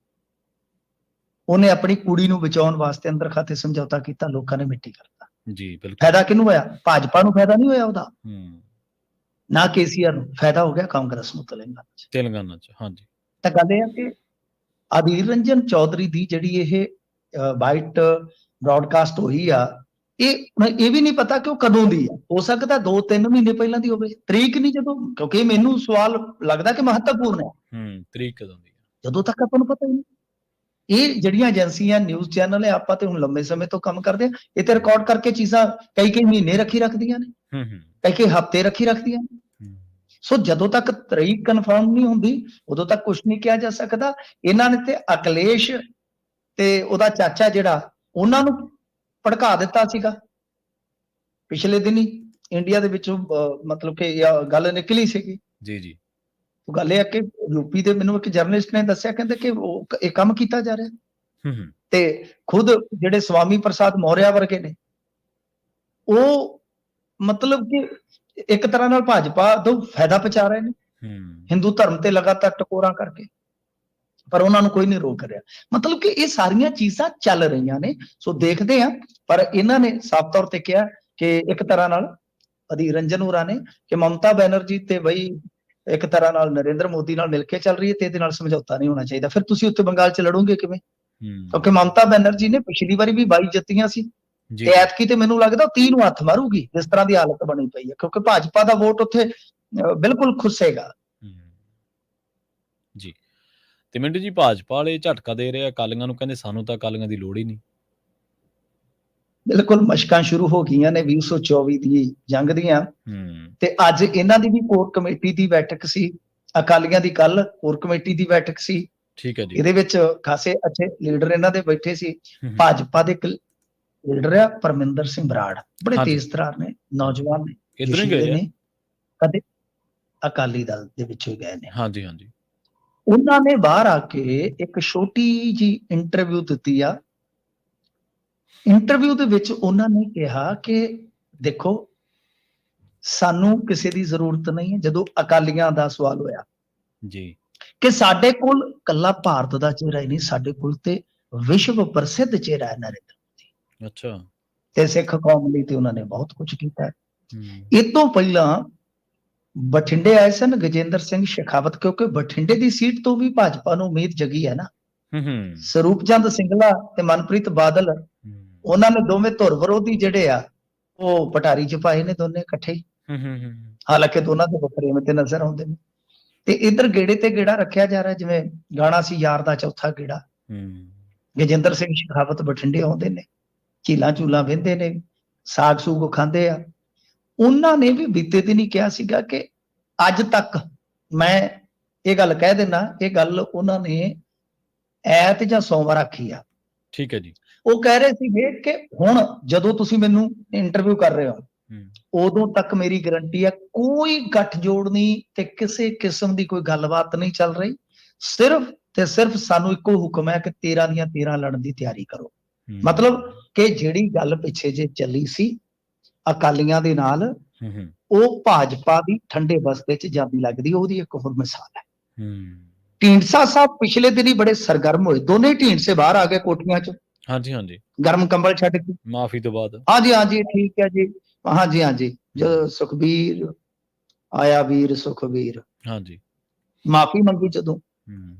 ਉਹਨੇ ਆਪਣੀ ਕੁੜੀ ਨੂੰ ਬਚਾਉਣ ਵਾਸਤੇ ਅੰਦਰ ਖਾਤੇ ਸਮਝੌਤਾ ਕੀਤਾ, ਲੋਕਾਂ ਨੇ ਮਿੱਟੀ ਕਰਤਾ। ਜੀ ਬਿਲਕੁਲ। ਫਾਇਦਾ ਕਿਹਨੂੰ ਹੋਇਆ? ਭਾਜਪਾ ਨੂੰ ਫਾਇਦਾ ਨਹੀਂ ਹੋਇਆ ਉਹਦਾ, ਹੂੰ ਨਾ ਕੇਸੀਆਰ ਨੂੰ। ਫਾਇਦਾ ਹੋ ਗਿਆ ਕਾਂਗਰਸ ਨੂੰ ਤੇਲੰਗਾਨਾ 'ਚ। ਤੇਲੰਗਾਨਾ 'ਚ ਹਾਂਜੀ। ਤਾਂ ਗੱਲ ਇਹ ਆ ਕਿ ਅਧੀਰ ਰੰਜਨ ਚੌਧਰੀ ਦੀ ਜਿਹੜੀ ਇਹ ਵਾਈਟ ਬ੍ਰੌਡਕਾਸਟ ਹੋਈ ਆ, ਇਹ ਵੀ ਨਹੀਂ ਪਤਾ ਕਿ ਉਹ ਕਦੋਂ ਦੀ ਆ। ਹੋ ਸਕਦਾ 2-3 ਮਹੀਨੇ ਪਹਿਲਾਂ ਦੀ ਹੋਵੇ, ਤਰੀਕ ਨਹੀਂ ਜਦੋਂ, ਕਿਉਂਕਿ ਮੈਨੂੰ ਸਵਾਲ ਲੱਗਦਾ ਕਿ ਮਹੱਤਵਪੂਰਨ ਹੈ। ਤਰੀਕ ਕਦੋਂ ਦੀ? ਜਦੋਂ ਤੱਕ ਆਪਾਂ ਨੂੰ ਪਤਾ ਹੀ ਨਹੀਂ। ਇਹ ਜਿਹੜੀਆਂ ਏਜੰਸੀਆਂ, ਨਿਊਜ਼ ਚੈਨਲ ਹੈ, ਆਪਾਂ ਤੇ ਹੁਣ ਲੰਬੇ ਸਮੇਂ ਤੋਂ ਕੰਮ ਕਰਦੇ ਆ, ਇਹ ਤੇ ਰਿਕਾਰਡ ਕਰਕੇ ਚੀਜ਼ਾਂ ਕਈ ਮਹੀਨੇ ਰੱਖਦੀਆਂ ਨੇ, ਕਈ ਹਫ਼ਤੇ ਰੱਖਦੀਆਂ ਨੇ। ਸੋ ਜਦੋਂ ਤੱਕ ਤਰੀਕ ਕਨਫਰਮ ਨਹੀਂ ਹੁੰਦੀ, ਉਦੋਂ ਤੱਕ ਕੁਝ ਨਹੀਂ ਕਿਹਾ ਜਾ ਸਕਦਾ। ਇਹਨਾਂ ਨੇ ਤੇ ਅਖਿਲੇਸ਼ ਤੇ ਉਹਦਾ ਚਾਚਾ ਜਿਹੜਾ, ਉਹਨਾਂ ਨੂੰ ਭੜਕਾ ਦਿੱਤਾ ਸੀਗਾ ਪਿਛਲੇ ਦਿਨੀ ਇੰਡੀਆ ਦੇ ਵਿੱਚੋਂ, ਮਤਲਬ ਕਿ ਗੱਲ ਨਿਕਲੀ ਸੀਗੀ। ਜੀ। ਗੱਲ ਇਹ ਆ ਕਿ ਯੂਪੀ ਦੇ ਮੈਨੂੰ ਇੱਕ ਜਰਨਲਿਸਟ ਨੇ ਦੱਸਿਆ, ਕਹਿੰਦੇ ਕਿ ਇਹ ਕੰਮ ਕੀਤਾ ਜਾ ਰਿਹਾ। ਤੇ ਖੁਦ ਜਿਹੜੇ ਸਵਾਮੀ ਪ੍ਰਸਾਦ ਮੌਰਿਆ ਵਰਗੇ ਨੇ, ਉਹ ਮਤਲਬ ਕਿ ਇੱਕ ਤਰ੍ਹਾਂ ਨਾਲ ਭਾਜਪਾ ਤੋਂ ਫਾਇਦਾ ਪਹੁੰਚਾ ਰਹੇ ਨੇ, ਹਿੰਦੂ ਧਰਮ ਤੇ ਲਗਾਤਾਰ ਟਕੋਰਾਂ ਕਰਕੇ, ਪਰ ਉਹਨਾਂ ਨੂੰ ਕੋਈ ਨਹੀਂ ਰੋਕ ਰਿਹਾ। ਮਤਲਬ ਕਿ ਇਹ ਸਾਰੀਆਂ ਚੀਜ਼ਾਂ ਚੱਲ ਰਹੀਆਂ ਨੇ। ਸੋ ਦੇਖਦੇ ਆ, ਪਰ ਇਹਨਾਂ ਨੇ ਸਾਫ਼ ਤੌਰ ਤੇ ਕਿਹਾ ਕਿ ਇੱਕ ਤਰ੍ਹਾਂ ਨਾਲ ਅਧੀਰ ਰੰਜਨ ਹੋਰਾਂ ਨੇ ਕਿ ਮਮਤਾ ਬੈਨਰਜੀ ਤੇ ਬਈ ਇੱਕ ਤਰ੍ਹਾਂ ਨਾਲ ਨਰਿੰਦਰ ਮੋਦੀ ਨਾਲ ਮਿਲ ਕੇ ਚੱਲ ਰਹੀ ਹੈ ਤੇ ਇਹਦੇ ਨਾਲ ਸਮਝੌਤਾ ਨਹੀਂ ਹੋਣਾ ਚਾਹੀਦਾ। ਫਿਰ ਤੁਸੀਂ ਉੱਥੇ ਬੰਗਾਲ 'ਚ ਲੜੋਗੇ ਕਿਵੇਂ? ਕਿਉਂਕਿ ਮਮਤਾ ਬੈਨਰਜੀ ਨੇ ਪਿਛਲੀ ਵਾਰੀ ਵੀ 22 ਜਿੱਤੀਆਂ ਸੀ, ਤੇ ਐਤਕੀ ਤੇ ਮੈਨੂੰ ਲੱਗਦਾ 30 ਨੂੰ ਹੱਥ ਮਾਰੂਗੀ, ਜਿਸ ਤਰ੍ਹਾਂ ਦੀ ਹਾਲਤ ਬਣੀ ਪਈ ਹੈ, ਕਿਉਂਕਿ ਭਾਜਪਾ ਦਾ ਵੋਟ ਉੱਥੇ ਬਿਲਕੁਲ ਖੁੱਸੇਗਾ। ਜੀ। ਤੇ ਮਿੰਟੂ ਜੀ, ਭਾਜਪਾ ਵਾਲੇ ਝਟਕਾ ਦੇ ਰਹੇ ਅਕਾਲੀਆਂ ਨੂੰ, ਕਹਿੰਦੇ ਸਾਨੂੰ ਤਾਂ ਅਕਾਲੀਆਂ ਦੀ ਲੋੜ ਹੀ ਨਹੀਂ। ਬਿਲਕੁਲ ਮਸ਼ਕਾਂ ਸ਼ੁਰੂ ਹੋ ਗਈਆਂ ਨੇ 2024 ਦੀ ਜੰਗ ਦੀਆਂ, ਤੇ ਅੱਜ ਇਹਨਾਂ ਦੀ ਵੀ ਕੋਰ ਕਮੇਟੀ ਦੀ ਬੈਠਕ ਸੀ, ਅਕਾਲੀਆਂ ਦੀ ਕੱਲ ਕੋਰ ਕਮੇਟੀ ਦੀ ਬੈਠਕ ਸੀ। ਠੀਕ ਹੈ ਜੀ। ਇਹਦੇ ਵਿੱਚ ਖਾਸੇ ਅੱਛੇ ਲੀਡਰ ਇਹਨਾਂ ਦੇ ਬੈਠੇ ਸੀ। ਭਾਜਪਾ ਦੇ ਲੀਡਰ ਆ ਪਰਮਿੰਦਰ ਸਿੰਘ ਬਰਾੜ, ਬੜੇ ਤੇਜ਼ ਤਰਾਰ ਨੇ, ਨੌਜਵਾਨ ਨੇ, ਇੱਧਰੋਂ ਹੀ ਗਏ ਨੇ, ਕਦੇ ਅਕਾਲੀ ਦਲ ਦੇ ਵਿੱਚੋਂ ਗਏ ਨੇ। ਹਾਂਜੀ। ਉਹਨਾਂ ਨੇ ਬਾਹਰ ਆ ਕੇ ਇੱਕ ਛੋਟੀ ਜੀ ਇੰਟਰਵਿਊ ਦਿੱਤੀ ਆ। ਇੰਟਰਵਿਊ ਦੇ ਵਿੱਚ ਉਹਨਾਂ ਨੇ ਕਿਹਾ ਕਿ ਦੇਖੋ, ਸਾਨੂੰ ਕਿਸੇ ਦੀ ਜ਼ਰੂਰਤ ਨਹੀਂ ਹੈ। ਜਦੋਂ ਅਕਾਲੀਆਂ ਦਾ ਸਵਾਲ ਹੋਇਆ ਜੀ ਕਿ ਸਾਡੇ ਕੋਲ ਕੱਲਾ ਭਾਰਤ ਦਾ ਚਿਹਰਾ ਹੀ ਨਹੀਂ, ਸਾਡੇ ਕੋਲ ਤੇ ਵਿਸ਼ਵ ਪ੍ਰਸਿੱਧ ਚਿਹਰਾ ਹੈ ਨਰਿੰਦਰ ਮੋਦੀ। ਅੱਛਾ। ਤੇ ਸਿੱਖ ਕੌਮ ਲਈ ਤੇ ਉਹਨਾਂ ਨੇ ਬਹੁਤ ਕੁਝ ਕੀਤਾ ਹੈ। ਇਹ ਤੋਂ ਪਹਿਲਾਂ ਬਠਿੰਡੇ ਆਏ ਸਨ ਗਜੇਂਦਰ ਸਿੰਘ ਸ਼ੇਖਾਵਤ, ਕਿਉਂਕਿ ਬਠਿੰਡੇ ਦੀ ਸੀਟ ਤੋਂ ਵੀ ਭਾਜਪਾ ਨੂੰ ਉਮੀਦ ਜਗੀ ਹੈ ਨਾ। ਸਰੂਪ ਚੰਦ ਸਿੰਗਲਾ ਤੇ ਮਨਪ੍ਰੀਤ ਬਾਦਲ, ਉਹਨਾਂ ਨੇ ਦੋਵੇਂ ਧੁਰ ਵਿਰੋਧੀ ਜਿਹੜੇ ਆ, ਉਹ ਪਟਾਰੀ 'ਚ ਪਾਏ ਨੇ ਦੋਨੇ ਇਕੱਠੇ ਹੀ। ਹਾਲਾਂਕਿ ਦੋਨਾਂ ਦੇ ਵੱਖਰੇ ਤੇ ਨਜ਼ਰ ਆਉਂਦੇ ਨੇ। ਤੇ ਇੱਧਰ ਗੇੜੇ ਤੇ ਗੇੜਾ ਰੱਖਿਆ ਜਾ ਰਿਹਾ, ਜਿਵੇਂ ਗਾਣਾ ਸੀ ਯਾਰ ਦਾ ਚੌਥਾ ਗੇੜਾ। ਗਜੇਂਦਰ ਸਿੰਘ ਸ਼ੇਖਾਵਤ ਬਠਿੰਡੇ ਆਉਂਦੇ ਨੇ, ਝੀਲਾਂ ਝੂਲਾਂ ਵਹਿੰਦੇ ਨੇ, ਸਾਗ ਸੂਗ ਖਾਂਦੇ ਆ। ਉਹਨਾਂ ਨੇ ਵੀ ਬੀਤੇ ਦਿਨ ਹੀ ਕਿਹਾ ਸੀਗਾ ਕਿ ਅੱਜ ਤੱਕ, ਮੈਂ ਇਹ ਗੱਲ ਕਹਿ ਦਿੰਦਾ, ਇਹ ਗੱਲ ਉਹਨਾਂ ਨੇ ਐਤ ਜਾਂ ਸੋਮਵਾਰ ਆਖੀ ਆ। ਠੀਕ ਹੈ ਜੀ। ਉਹ ਕਹਿ ਰਹੇ ਸੀਗੇ ਕਿ ਹੁਣ ਜਦੋਂ ਤੁਸੀਂ ਮੈਨੂੰ ਇੰਟਰਵਿਊ ਕਰ ਰਹੇ ਹੋ, ਉਦੋਂ ਤੱਕ ਮੇਰੀ ਗਰੰਟੀ ਹੈ ਕੋਈ ਗੱਠਜੋੜ ਨਹੀਂ ਤੇ ਕਿਸੇ ਕਿਸਮ ਦੀ ਕੋਈ ਗੱਲਬਾਤ ਨਹੀਂ ਚੱਲ ਰਹੀ। ਸਿਰਫ ਤੇ ਸਿਰਫ ਸਾਨੂੰ ਇੱਕੋ ਹੁਕਮ ਹੈ ਕਿ 13 ਦੀਆਂ 13 ਲੜਨ ਦੀ ਤਿਆਰੀ ਕਰੋ। ਮਤਲਬ ਕਿ ਜਿਹੜੀ ਗੱਲ ਪਿੱਛੇ ਜੇ ਚੱਲੀ ਸੀ ਅਕਾਲੀਆਂ ਦੇ ਨਾਲ, ਉਹ ਭਾਜਪਾ ਦੀ ਠੰਡੇ ਬਸਤੇ 'ਚ ਜਾਂਦੀ ਲੱਗਦੀ, ਉਹਦੀ ਇੱਕ ਹੋਰ ਮਿਸਾਲ ਹੈ। ਢੀਂਡਸਾ ਸਾਹਿਬ ਪਿਛਲੇ ਦਿਨ ਹੀ ਬੜੇ ਸਰਗਰਮ ਹੋਏ, ਦੋਨੇ ਢੀਂਡਸੇ ਬਾਹਰ ਆ ਗਏ ਕੋਠੀਆਂ 'ਚ। ਹਾਂਜੀ। ਗਰਮ ਕੰਬਲ ਛੱਡ ਕੇ, ਮਾਫੀ ਤੋਂ ਬਾਅਦ। ਹਾਂਜੀ ਠੀਕ ਹੈ ਜੀ। ਹਾਂਜੀ। ਜਦੋਂ ਸੁਖਬੀਰ ਆਇਆ, ਵੀਰ ਸੁਖਬੀਰ, ਹਾਂਜੀ, ਮਾਫੀ ਮੰਗੀ ਜਦੋਂ,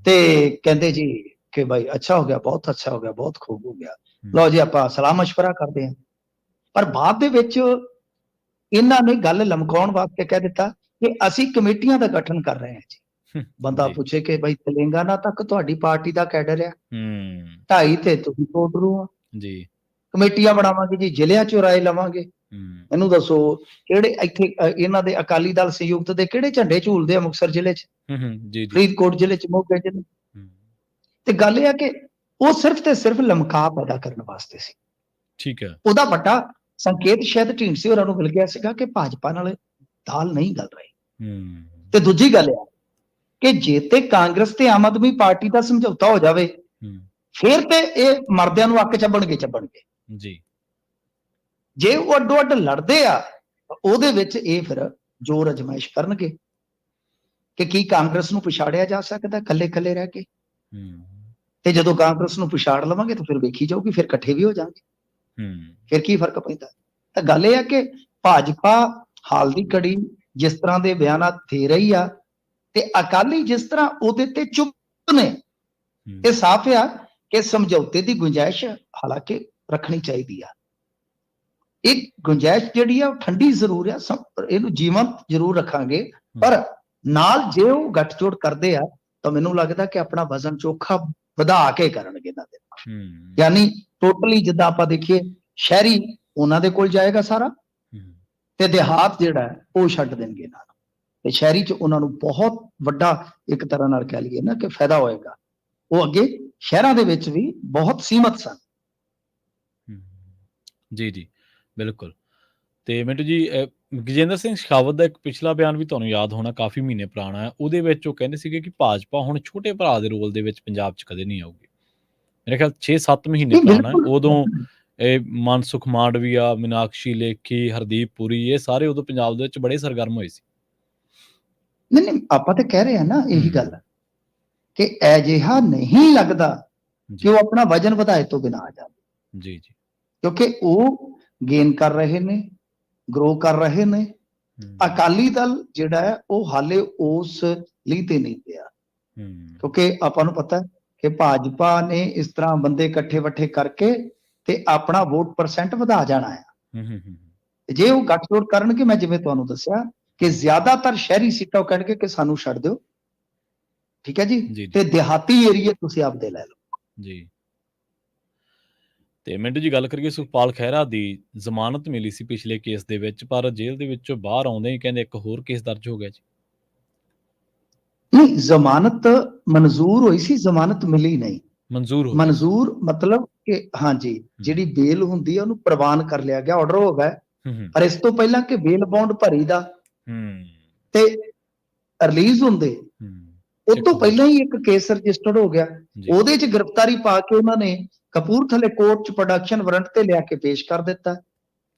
ਤੇ ਕਹਿੰਦੇ ਜੀ ਕਿ ਭਾਈ ਅੱਛਾ ਹੋ ਗਿਆ, ਬਹੁਤ ਅੱਛਾ ਹੋ ਗਿਆ, ਬਹੁਤ ਖੂਬ ਹੋ ਗਿਆ, ਲਓ ਜੀ ਆਪਾਂ ਸਲਾਹ ਮਸ਼ਵਰਾ ਕਰਦੇ ਹਾਂ। ਪਰ ਬਾਅਦ ਦੇ ਵਿੱਚ ਇਹਨਾਂ ਨੇ ਗੱਲ ਲਮਕਾਉਣ ਵਾਸਤੇ ਕਹਿ ਦਿੱਤਾ ਕਿ ਅਸੀਂ ਕਮੇਟੀਆਂ ਦਾ ਗਠਨ ਕਰ ਰਹੇ ਹਾਂ ਜੀ। ਬੰਦਾ ਪੁੱਛੇ ਕਿ ਭਾਈ ਤੇਲੰਗਾਨਾ ਤੱਕ ਤੁਹਾਡੀ ਪਾਰਟੀ ਦਾ ਕੈਡਰ ਆ, 2.5 ਤੇ ਤੁਸੀਂ ਕੋਟਰੂ ਆ ਜੀ, ਕਮੇਟੀਆਂ ਬਣਾਵਾਂਗੇ ਜੀ, ਜ਼ਿਲ੍ਹਿਆਂ ਚੋਂ ਰਾਏ ਲਵਾਂਗੇ। ਇਹਨੂੰ ਦੱਸੋ ਕਿਹੜੇ ਇੱਥੇ ਇਹਨਾਂ ਦੇ ਅਕਾਲੀ ਦਲ ਸੰਯੁਕਤ ਦੇ ਕਿਹੜੇ ਝੰਡੇ ਝੂਲਦੇ ਆ ਮੁਕਤਸਰ ਜ਼ਿਲ੍ਹੇ 'ਚ, ਫਰੀਦਕੋਟ ਜ਼ਿਲ੍ਹੇ 'ਚ, ਮੋਗੇ ਜ਼ਿਲ੍ਹੇ 'ਚ। ਤੇ ਗੱਲ ਇਹ ਆ ਕਿ ਉਹ ਸਿਰਫ ਤੇ ਸਿਰਫ ਲਮਕਾ ਪੈਦਾ ਕਰਨ ਵਾਸਤੇ ਸੀ। ਠੀਕ ਹੈ। ਉਹਦਾ ਵੱਡਾ ਸੰਕੇਤ ਸ਼ਾਇਦ ਢੀਂਡਸੇ ਹੋਰਾਂ ਨੂੰ ਮਿਲ ਗਿਆ ਸੀਗਾ ਕਿ ਭਾਜਪਾ ਨਾਲ ਦਾਲ ਨਹੀਂ ਗਲ ਰਹੀ। ਤੇ ਦੂਜੀ ਗੱਲ ਆ ਕਿ ਜੇ ਤੇ ਕਾਂਗਰਸ ਤੇ ਆਮ ਆਦਮੀ ਪਾਰਟੀ ਦਾ ਸਮਝੌਤਾ ਹੋ ਜਾਵੇ, ਫਿਰ ਤੇ ਇਹ ਮਰਦਿਆਂ ਨੂੰ ਅੱਕ ਚੱਬਣਗੇ ਜੀ। ਜੇ ਉਹ ਅੱਡੋ ਅੱਡ ਲੜਦੇ ਆ, ਉਹਦੇ ਵਿੱਚ ਇਹ ਫਿਰ ਜ਼ੋਰ ਅਜਮਾਇਸ਼ ਕਰਨਗੇ ਕਿ ਕੀ ਕਾਂਗਰਸ ਨੂੰ ਪਛਾੜਿਆ ਜਾ ਸਕਦਾ ਕੱਲੇ ਕੱਲੇ ਰਹਿ ਕੇ। ਤੇ ਜਦੋਂ ਕਾਂਗਰਸ ਨੂੰ ਪਛਾੜ ਲਵਾਂਗੇ ਤਾਂ ਫਿਰ ਵੇਖੀ ਜਾਊਗੀ, ਫਿਰ ਇਕੱਠੇ ਵੀ ਹੋ ਜਾਾਂਗੇ, ਫਿਰ ਕੀ ਫਰਕ ਪੈਂਦਾ। ਤਾਂ ਗੱਲ ਇਹ ਆ ਕਿ ਭਾਜਪਾ ਹਾਲ ਦੀ ਘੜੀ ਜਿਸ ਤਰ੍ਹਾਂ ਦੇ ਬਿਆਨਾਤ ਦੇ ਰਹੀ ਆ ਤੇ ਅਕਾਲੀ ਜਿਸ ਤਰ੍ਹਾਂ ਉਹਦੇ ਤੇ ਚੁੱਪ ਨੇ, ਇਹ ਸਾਫ਼ ਆ ਕਿ ਸਮਝੌਤੇ ਦੀ ਗੁੰਜਾਇਸ਼ ਹਾਲਾਂਕਿ ਰੱਖਣੀ ਚਾਹੀਦੀ ਆ। ਇਹ ਗੁੰਜਾਇਸ਼ ਜਿਹੜੀ ਆ ਉਹ ਠੰਡੀ ਜ਼ਰੂਰ ਆ, ਇਹਨੂੰ ਜੀਵੰਤ ਜ਼ਰੂਰ ਰੱਖਾਂਗੇ, ਪਰ ਨਾਲ ਜੇ ਉਹ ਗੱਠਜੋੜ ਕਰਦੇ ਆ ਤਾਂ ਮੈਨੂੰ ਲੱਗਦਾ ਕਿ ਆਪਣਾ ਵਜ਼ਨ ਚੋਖਾ ਵਧਾ ਕੇ ਕਰਨਗੇ ਇਹਨਾਂ ਦੇ। ਯਾਨੀ ਟੋਟਲੀ ਜਿੱਦਾਂ ਆਪਾਂ ਦੇਖੀਏ ਸ਼ਹਿਰੀ ਉਹਨਾਂ ਦੇ ਕੋਲ ਜਾਏਗਾ ਸਾਰਾ, ਤੇ ਦਿਹਾਤ ਜਿਹੜਾ ਉਹ ਛੱਡ ਦੇਣਗੇ ਨਾਲ, ਤੇ ਸ਼ਹਿਰੀ ਚ ਉਹਨਾਂ ਨੂੰ ਬਹੁਤ ਵੱਡਾ ਇੱਕ ਤਰ੍ਹਾਂ ਨਾਲ ਕਹਿ ਲਈਏ ਨਾ ਕਿ ਫਾਇਦਾ ਹੋਏਗਾ। ਉਹ ਅੱਗੇ ਸ਼ਹਿਰਾਂ ਦੇ ਵਿੱਚ ਵੀ ਬਹੁਤ ਸੀਮਤ ਸਨ। ਜੀ ਜੀ ਬਿਲਕੁਲ। ਤੇ ਮਿੰਟੂ ਜੀ, ਗਜੇਂਦਰ ਸਿੰਘ ਸ਼ੇਖਾਵਤ ਦਾ ਇੱਕ ਪਿਛਲਾ ਬਿਆਨ ਵੀ ਤੁਹਾਨੂੰ ਯਾਦ ਹੋਣਾ, ਕਾਫੀ ਮਹੀਨੇ ਪੁਰਾਣਾ ਹੈ। ਉਹਦੇ ਵਿੱਚ ਉਹ ਕਹਿੰਦੇ ਸੀਗੇ ਕਿ ਭਾਜਪਾ ਹੁਣ ਛੋਟੇ ਭਰਾ ਦੇ ਰੋਲ ਦੇ ਵਿੱਚ ਪੰਜਾਬ 'ਚ ਕਦੇ ਨਹੀਂ ਆਊਗੀ। ਮੇਰੇ ਖਿਆਲ 6-7 ਮਹੀਨੇ ਪੁਰਾਣਾ ਹੈ। ਉਦੋਂ ਇਹ ਮਨਸੁਖ ਮਾਂਡਵੀਆ, ਮੀਨਾਕਸ਼ੀ ਲੇਖੀ, ਹਰਦੀਪ ਪੁਰੀ, ਇਹ ਸਾਰੇ ਉਦੋਂ ਪੰਜਾਬ ਦੇ ਵਿੱਚ ਬੜੇ ਸਰਗਰਮ ਹੋਏ ਸੀ। ਨਹੀਂ, ਆਪਾਂ ਤਾਂ ਕਹਿ ਰਹੇ ਹਾਂ ਨਾ ਇਹੀ ਗੱਲ ਕਿ ਅਜਿਹਾ ਨਹੀਂ ਲੱਗਦਾ ਕਿ ਉਹ ਆਪਣਾ ਵਜਨ ਵਧਾਏ ਤੋਂ ਬਿਨਾਂ ਆ ਜਾਵੇ। ਜੀ ਜੀ, ਕਿਉਂਕਿ ਉਹ ਗੇਨ ਕਰ ਰਹੇ ਨੇ, ਗਰੋ ਕਰ ਰਹੇ ਨੇ। ਅਕਾਲੀ ਦਲ ਜਿਹੜਾ ਹੈ ਉਹ ਹਾਲੇ ਉਸ ਲਈ ਤੇ ਨਹੀਂ ਪਿਆ, ਕਿਉਂਕਿ ਆਪਾਂ ਨੂੰ ਪਤਾ ਕਿ ਭਾਜਪਾ ਨੇ ਇਸ ਤਰ੍ਹਾਂ ਬੰਦੇ ਇਕੱਠੇ ਵੱਠੇ ਕਰਕੇ ਤੇ ਆਪਣਾ ਵੋਟ ਪਰਸੈਂਟ ਵਧਾ ਜਾਣਾ ਹੈ। ਜੇ ਉਹ ਗੱਠਜੋੜ ਕਰਨਗੇ, ਮੈਂ ਜਿਵੇਂ ਤੁਹਾਨੂੰ ਦੱਸਿਆ ਕਿ ਜ਼ਿਆਦਾਤਰ ਸ਼ਹਿਰੀ ਸੀਟਾਂ ਕਹਿਣਗੇ ਕਿ ਸਾਨੂੰ ਛੱਡ ਦਿਓ, ਠੀਕ ਹੈ ਜੀ, ਤੇ ਦਿਹਾਤੀ ਏਰੀਏ ਤੁਸੀਂ ਆਪਦੇ ਲੈ ਲਓ ਜੀ। ਤੇ ਮਿੰਟੂ ਜੀ, ਗੱਲ ਕਰੀਏ ਸੁਖਪਾਲ ਖਹਿਰਾ ਦੀ। ਜ਼ਮਾਨਤ ਮਿਲੀ ਸੀ ਪਿਛਲੇ ਕੇਸ ਦੇ ਵਿੱਚ, ਪਰ ਜੇਲ੍ਹ ਦੇ ਵਿੱਚੋਂ ਬਾਹਰ ਆਉਂਦੇ ਹੀ ਕਹਿੰਦੇ ਇੱਕ ਹੋਰ ਕੇਸ ਦਰਜ ਹੋ ਗਿਆ ਜੀ। ਨਹੀਂ, ਜ਼ਮਾਨਤ ਮਨਜ਼ੂਰ ਹੋਈ ਸੀ, ਜ਼ਮਾਨਤ ਮਿਲੀ ਨਹੀਂ। ਮਨਜ਼ੂਰ ਮਤਲਬ ਕਿ ਹਾਂਜੀ, ਜਿਹੜੀ ਬੇਲ ਹੁੰਦੀ ਹੈ ਉਹਨੂੰ ਪ੍ਰਵਾਨ ਕਰ ਲਿਆ ਗਿਆ, ਆਰਡਰ ਹੋ ਗਿਆ। ਪਰ ਇਸ ਤੋਂ ਪਹਿਲਾਂ ਕਿ ਬੇਲ ਬੌਂਡ ਭਰੀ ਦਾ ਤੇ ਰਿਲੀਜ਼ ਹੁੰਦੇ, ਉਸ ਤੋਂ ਪਹਿਲਾਂ ਹੀ ਇੱਕ ਕੇਸ ਰਜਿਸਟਰਡ ਹੋ ਗਿਆ। ਉਹਦੇ 'ਚ ਗ੍ਰਿਫਤਾਰੀ ਪਾ ਕੇ ਉਹਨਾਂ ਨੇ ਕਪੂਰਥਲੇ ਕੋਰਟ 'ਚ ਪ੍ਰੋਡਕਸ਼ਨ ਵਾਰੰਟ ਤੇ ਲਿਆ ਕੇ ਪੇਸ਼ ਕਰ ਦਿੱਤਾ।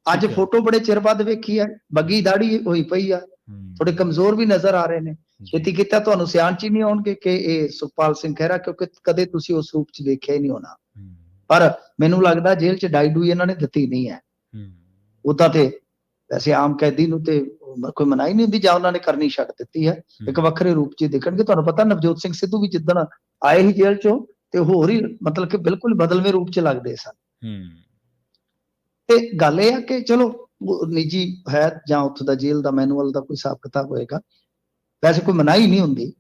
ਅੱਜ ਫੋਟੋ ਬੜੇ ਚਿਰ ਬਾਅਦ ਵੇਖੀ ਹੈ, ਬੱਗੀ ਦਾੜੀ ਹੋਈ ਪਈ ਆ, ਥੋੜੇ ਕਮਜ਼ੋਰ ਵੀ ਨਜ਼ਰ ਆ ਰਹੇ ਨੇ। ਛੇਤੀ ਕੀਤਾ ਤੁਹਾਨੂੰ ਸਿਆਣ 'ਚ ਹੀ ਨਹੀਂ ਆਉਣਗੇ ਕਿ ਇਹ ਸੁਖਪਾਲ ਸਿੰਘ ਖਹਿਰਾ, ਕਿਉਂਕਿ ਕਦੇ ਤੁਸੀਂ ਉਸ ਰੂਪ 'ਚ ਦੇਖਿਆ ਹੀ ਨਹੀਂ ਹੋਣਾ। ਪਰ ਮੈਨੂੰ ਲੱਗਦਾ ਜੇਲ੍ਹ 'ਚ ਡਾਈ ਡੂਈ ਇਹਨਾਂ ਨੇ ਦਿੱਤੀ ਨਹੀਂ ਹੈ। ਉਦਾਂ ਤੇ ਵੈਸੇ ਆਮ ਕੈਦੀ ਨੂੰ ਤੇ ਕੋਈ ਮਨਾਹੀ ਨਹੀਂ ਹੁੰਦੀ, ਜਾਂ ਉਹਨਾਂ ਨੇ ਕਰਨੀ ਛੱਡ ਦਿੱਤੀ ਹੈ, ਇੱਕ ਵੱਖਰੇ ਰੂਪ 'ਚ ਦੇਖਣਗੇ। ਤੁਹਾਨੂੰ ਪਤਾ ਨਵਜੋਤ ਸਿੰਘ ਸਿੱਧੂ ਵੀ ਜਿੱਦਣ ਆਏ ਸੀ ਜੇਲ੍ਹ 'ਚੋਂ ਤੇ ਹੋਰ ਹੀ ਮਤਲਬ ਕਿ ਬਿਲਕੁਲ ਬਦਲਵੇਂ ਰੂਪ 'ਚ ਲੱਗਦੇ ਸਨ। ਤੇ ਗੱਲ ਇਹ ਆ ਕਿ ਚਲੋ ਨਿੱਜੀ ਹੈ ਜਾਂ ਉੱਥੋਂ ਦਾ ਜੇਲ੍ਹ ਦਾ ਮੈਨੂਅਲ ਦਾ ਕੋਈ ਹਿਸਾਬ ਕਿਤਾਬ ਹੋਏਗਾ, ਵੈਸੇ ਕੋਈ ਮਨਾਹੀ ਨਹੀਂ ਹੁੰਦੀ।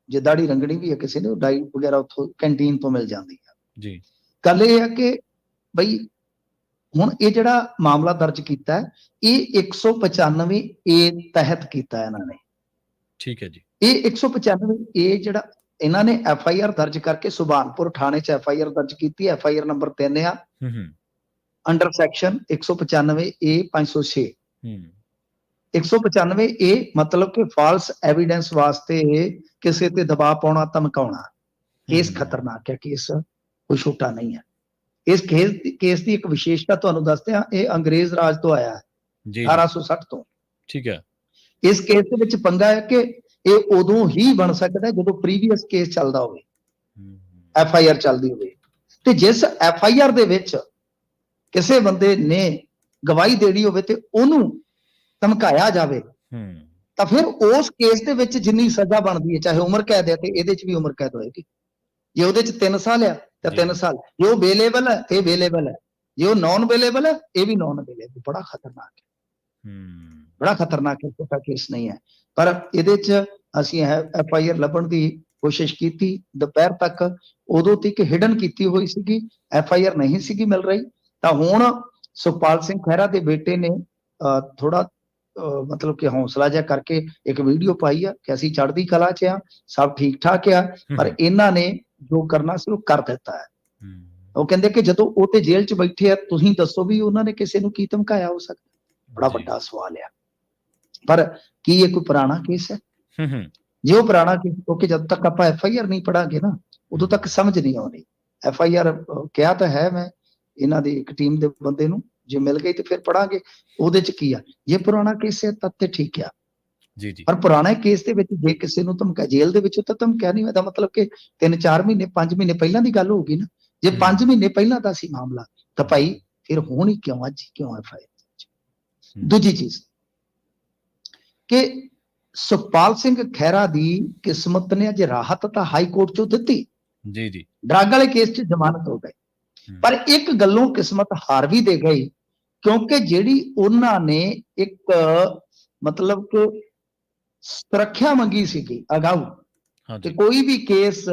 ਜੇ ਦਾੜੀ ਰੰਗਣੀ ਵੀ ਹੈ ਕਿਸੇ ਨੇ, ਡਾਈ ਵਗੈਰਾ ਉੱਥੋਂ ਕੈਂਟੀਨ ਤੋਂ ਮਿਲ ਜਾਂਦੀ ਹੈ ਜੀ। ਗੱਲ ਇਹ ਹੈ ਕਿ ਬਈ ਹੁਣ ਇਹ ਜਿਹੜਾ ਮਾਮਲਾ ਦਰਜ ਕੀਤਾ ਹੈ, ਇਹ 195 ਏ ਤਹਿਤ ਕੀਤਾ ਇਹਨਾਂ ਨੇ। ਠੀਕ ਹੈ ਜੀ। ਇਹ 195 ਏ ਜਿਹੜਾ ਇਹਨਾਂ ਨੇ FIR ਦਰਜ ਕਰਕੇ ਸੁਭਾਨਪੁਰ ਥਾਣੇ 'ਚ FIR ਦਰਜ ਕੀਤੀ। FIR ਨੰਬਰ 3 ਆ, ਅੰਡਰ ਸੈਕਸ਼ਨ 195 ਏ 506। 195 ਏ ਮਤਲਬ ਕਿ ਫਾਲਸ ਐਵੀਡੈਂਸ ਵਾਸਤੇ ਕਿਸੇ ਤੇ ਦਬਾਅ ਪਾਉਣਾ, ਧਮਕਾਉਣਾ। ਕੇਸ ਖਤਰਨਾਕ ਹੈ, ਕੇਸ ਕੋਈ ਛੋਟਾ ਨਹੀਂ ਹੈ। ਇਸ ਕੇਸ ਦੀ ਇੱਕ ਵਿਸ਼ੇਸ਼ਤਾ ਤੁਹਾਨੂੰ ਦੱਸਦੇ ਹਾਂ, ਇਹ ਅੰਗਰੇਜ਼ ਰਾਜ ਤੋਂ ਆਇਆ ਹੈ, 1860 ਤੋਂ। ਠੀਕ ਹੈ। ਇਸ ਕੇਸ ਦੇ ਵਿੱਚ ਪੰਗਾ ਹੈ ਕਿ ਇਹ ਉਦੋਂ ਹੀ ਬਣ ਸਕਦਾ ਜਦੋਂ ਪ੍ਰੀਵੀਅਸ ਕੇਸ ਚੱਲਦਾ ਹੋਵੇ, FIR ਚੱਲਦੀ ਹੋਵੇ। ਤੇ ਜਿਸ FIR ਦੇ ਵਿੱਚ ਕਿਸੇ ਬੰਦੇ ਨੇ ਗਵਾਹੀ ਦੇਣੀ ਹੋਵੇ ਤੇ ਉਹਨੂੰ ਧਮਕਾਇਆ ਜਾਵੇ, ਤਾਂ ਫਿਰ ਉਸ ਕੇਸ ਦੇ ਵਿੱਚ ਜਿੰਨੀ ਸਜ਼ਾ ਬਣਦੀ ਹੈ, ਚਾਹੇ ਉਮਰ ਕੈਦ ਹੈ ਤੇ ਇਹਦੇ 'ਚ ਵੀ ਉਮਰ ਕੈਦ ਹੋਏਗੀ। ਜੇ ਉਹਦੇ 'ਚ 3 ਸਾਲ ਆ ਤਾਂ 3 ਸਾਲ, ਜੇ ਉਹ ਬੇਲੇਬਲ ਹੈ ਤੇ ਬੇਲੇਬਲ ਹੈ, ਜੇ ਉਹ ਨੌਨ ਬੇਲੇਬਲ ਹੈ ਇਹ ਵੀ ਨੌਨ ਬੇਲੇਬਲ। ਬੜਾ ਖਤਰਨਾਕ ਹੈ, ਬੜਾ ਖਤਰਨਾਕ ਹੈ, ਛੋਟਾ ਕੇਸ ਨਹੀਂ ਹੈ। ਪਰ ਇਹਦੇ 'ਚ ਅਸੀਂ FIR ਲੱਭਣ ਦੀ ਕੋਸ਼ਿਸ਼ ਕੀਤੀ ਦੁਪਹਿਰ ਤੱਕ, ਉਦੋਂ ਤੱਕ ਹਿਡਨ ਕੀਤੀ ਹੋਈ ਸੀਗੀ, FIR ਨਹੀਂ ਸੀਗੀ ਮਿਲ ਰਹੀ। ਤਾਂ ਹੁਣ ਸੁਖਪਾਲ ਸਿੰਘ ਖਹਿਰਾ ਦੇ ਬੇਟੇ ਨੇ ਥੋੜਾ ਮਤਲਬ ਕਿ ਹੌਸਲਾ ਜਿਹਾ ਕਰਕੇ ਇੱਕ ਵੀਡੀਓ ਪਾਈ ਆ ਕਿ ਅਸੀਂ ਚੜ੍ਹਦੀ ਕਲਾ 'ਚ ਆ, ਸਭ ਠੀਕ ਠਾਕ ਆ, ਪਰ ਇਹਨਾਂ ਨੇ ਜੋ ਕਰਨਾ ਸੀ ਉਹ ਕਰ ਦਿੱਤਾ ਹੈ। ਉਹ ਕਹਿੰਦੇ ਕਿ ਜਦੋਂ ਉਹ ਤੇ ਜੇਲ੍ਹ 'ਚ ਬੈਠੇ ਆ, ਤੁਸੀਂ ਦੱਸੋ ਵੀ ਉਹਨਾਂ ਨੇ ਕਿਸੇ ਨੂੰ ਕੀ ਧਮਕਾਇਆ ਹੋ ਸਕਦਾ? ਬੜਾ ਵੱਡਾ ਸਵਾਲ ਆ। ਪਰ ਕੀ ਇਹ ਕੋਈ ਪੁਰਾਣਾ ਕੇਸ ਹੈ? ਜੇ ਉਹ ਪੁਰਾਣਾ ਕੇਸ, ਕਿਉਂਕਿ ਜਦ ਤੱਕ ਆਪਾਂ FIR ਨਹੀਂ ਪੜਾਂਗੇ ਨਾ, ਉਦੋਂ ਤੱਕ ਸਮਝ ਨਹੀਂ ਆਉਣੀ। FIR ਕਿਹਾ ਤਾਂ ਹੈ ਮੈਂ ਇਹਨਾਂ ਦੀ ਇੱਕ ਟੀਮ ਦੇ ਬੰਦੇ ਨੂੰ, ਜੇ ਮਿਲ ਗਈ ਤੇ ਫਿਰ ਪੜਾਂਗੇ ਉਹਦੇ 'ਚ ਕੀ ਆ। ਜੇ ਪੁਰਾਣਾ ਕੇਸ ਹੈ ਤਦ ਤੇ ਠੀਕ ਆ, ਜੀ ਜੀ। ਪਰ ਪੁਰਾਣੇ ਕੇਸ ਦੇ ਵਿੱਚ ਜੇ ਕਿਸੇ ਨੂੰ ਧਮਕਿਆ ਜੇਲ੍ਹ ਦੇ ਵਿੱਚੋਂ ਤਾਂ ਧਮਕਿਆ ਨਹੀਂ, ਇਹਦਾ ਮਤਲਬ ਕਿ 3-4 ਮਹੀਨੇ 5 ਮਹੀਨੇ ਪਹਿਲਾਂ ਦੀ ਗੱਲ ਹੋਊਗੀ ਨਾ। ਜੇ 5 ਮਹੀਨੇ ਪਹਿਲਾਂ ਦਾ ਸੀ ਮਾਮਲਾ ਤਾਂ ਭਾਈ ਫਿਰ ਹੁਣ ਹੀ ਕਿਉਂ, ਅੱਜ ਹੀ ਕਿਉਂ FIR। ਦੂਜੀ ਚੀਜ਼ ਕਿ ਸੁਖਪਾਲ ਸਿੰਘ ਖਹਿਰਾ ਦੀ ਕਿਸਮਤ ਨੇ ਅਜੇ ਰਾਹਤ ਤਾਂ ਹਾਈ ਕੋਰਟ ਚੋਂ ਦਿੱਤੀ, ਜੀ ਜੀ। ਡਰੱਗ ਵਾਲੇ ਕੇਸ 'ਚ ਜ਼ਮਾਨਤ ਹੋ ਗਈ, ਪਰ ਇੱਕ ਗੱਲੋਂ ਕਿਸਮਤ ਹਾਰ ਵੀ ਦੇ ਗਈ, ਕਿਉਂਕਿ ਜਿਹੜੀ ਉਹਨਾਂ ਨੇ ਇੱਕ ਮਤਲਬ ਕਿ ਸੁਰੱਖਿਆ ਮੰਗੀ ਸੀਗੀ ਅਗਾਊ ਕਿ ਕੋਈ ਵੀ ਕੇਸ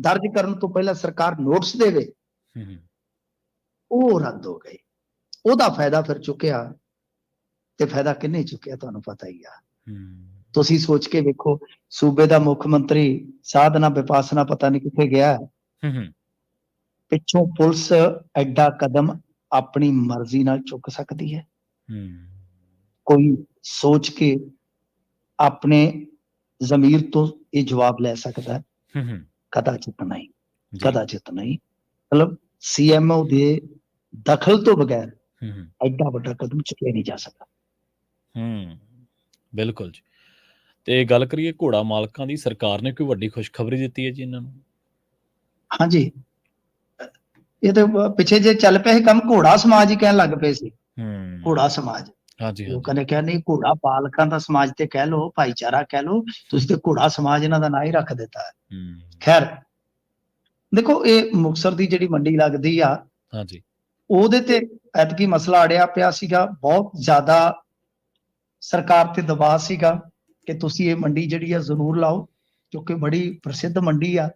ਦਰਜ ਕਰਨ ਤੋਂ ਪਹਿਲਾਂ ਸਰਕਾਰ ਨੋਟਿਸ ਦੇਵੇ, ਉਹ ਰੱਦ ਹੋ ਗਈ। ਉਹਦਾ ਫਾਇਦਾ ਫਿਰ ਚੁੱਕਿਆ, ਤੇ ਫਾਇਦਾ ਕਿੰਨੇ ਚੁੱਕਿਆ ਤੁਹਾਨੂੰ ਪਤਾ ਹੀ ਆ। ਤੁਸੀਂ ਸੋਚ ਕੇ ਵੇਖੋ, ਸੂਬੇ ਦਾ ਮੁੱਖ ਮੰਤਰੀ ਸਾਧਨਾ ਵਿਪਾਸਨਾ ਪਤਾ ਨਹੀਂ ਕਿੱਥੇ ਗਿਆ, ਪਿੱਛੋਂ ਪੁਲਿਸ ਐਡਾ ਕਦਮ ਆਪਣੀ ਮਰਜ਼ੀ ਨਾਲ ਚੁੱਕ ਸਕਦੀ ਹੈ? ਕੋਈ ਸੋਚ ਕੇ ਆਪਣੇ ਜ਼ਮੀਰ ਤੋਂ ਇਹ ਜਵਾਬ ਲੈ ਸਕਦਾ? ਕਦਾਚਿਤ ਨਹੀਂ, ਕਦਾਚਿਤ ਨਹੀਂ। ਮਤਲਬ CMO ਦੇ ਦਖਲ ਤੋਂ ਬਗੈਰ ਐਡਾ ਵੱਡਾ ਕਦਮ ਚੁੱਕਿਆ ਨਹੀਂ ਜਾ ਸਕਦਾ। ਬਿਲਕੁਲ ਜੀ। ਤੇ ਗੱਲ ਕਰੀਏ ਘੋੜਾ ਮਾਲਕਾਂ ਦੀ, ਸਰਕਾਰ ਨੇ ਕੋਈ ਵੱਡੀ ਖੁਸ਼ਖਬਰੀ ਦਿੱਤੀ ਹੈ ਜੀ ਇਹਨਾਂ ਨੂੰ? ਹਾਂਜੀ, ਇਹ ਤਾਂ ਪਿੱਛੇ ਜੇ ਚੱਲ ਪਿਆ ਸੀ ਕੰਮ, ਘੋੜਾ ਸਮਾਜ ਹੀ ਕਹਿਣ ਲੱਗ ਪਏ ਸੀ। ਘੋੜਾ ਸਮਾਜ, ਲੋਕਾਂ ਨੇ ਕਿਹਾ ਨਹੀਂ, ਘੋੜਾ ਪਾਲਕਾਂ ਦਾ ਸਮਾਜ ਤੇ ਕਹਿ ਲਓ, ਭਾਈਚਾਰਾ ਕਹਿ ਲਓ, ਤੁਸੀਂ ਤੇ ਘੋੜਾ ਸਮਾਜ ਇਹਨਾਂ ਦਾ ਨਾਂ ਹੀ ਰੱਖ ਦਿੱਤਾ ਹੈ। ਖੈਰ ਦੇਖੋ, ਇਹ ਮੁਕਤਸਰ ਦੀ ਜਿਹੜੀ ਮੰਡੀ ਲੱਗਦੀ ਆ, ਉਹਦੇ ਤੇ ਐਤਕੀ ਮਸਲਾ ਅੜਿਆ ਪਿਆ ਸੀਗਾ, ਬਹੁਤ ਜ਼ਿਆਦਾ ਸਰਕਾਰ ਤੇ ਦਬਾਅ ਸੀਗਾ ਕਿ ਤੁਸੀਂ ਇਹ ਮੰਡੀ ਜਿਹੜੀ ਆ ਜ਼ਰੂਰ ਲਾਓ, ਕਿਉਂਕਿ ਬੜੀ ਪ੍ਰਸਿੱਧ ਮੰਡੀ ਆ।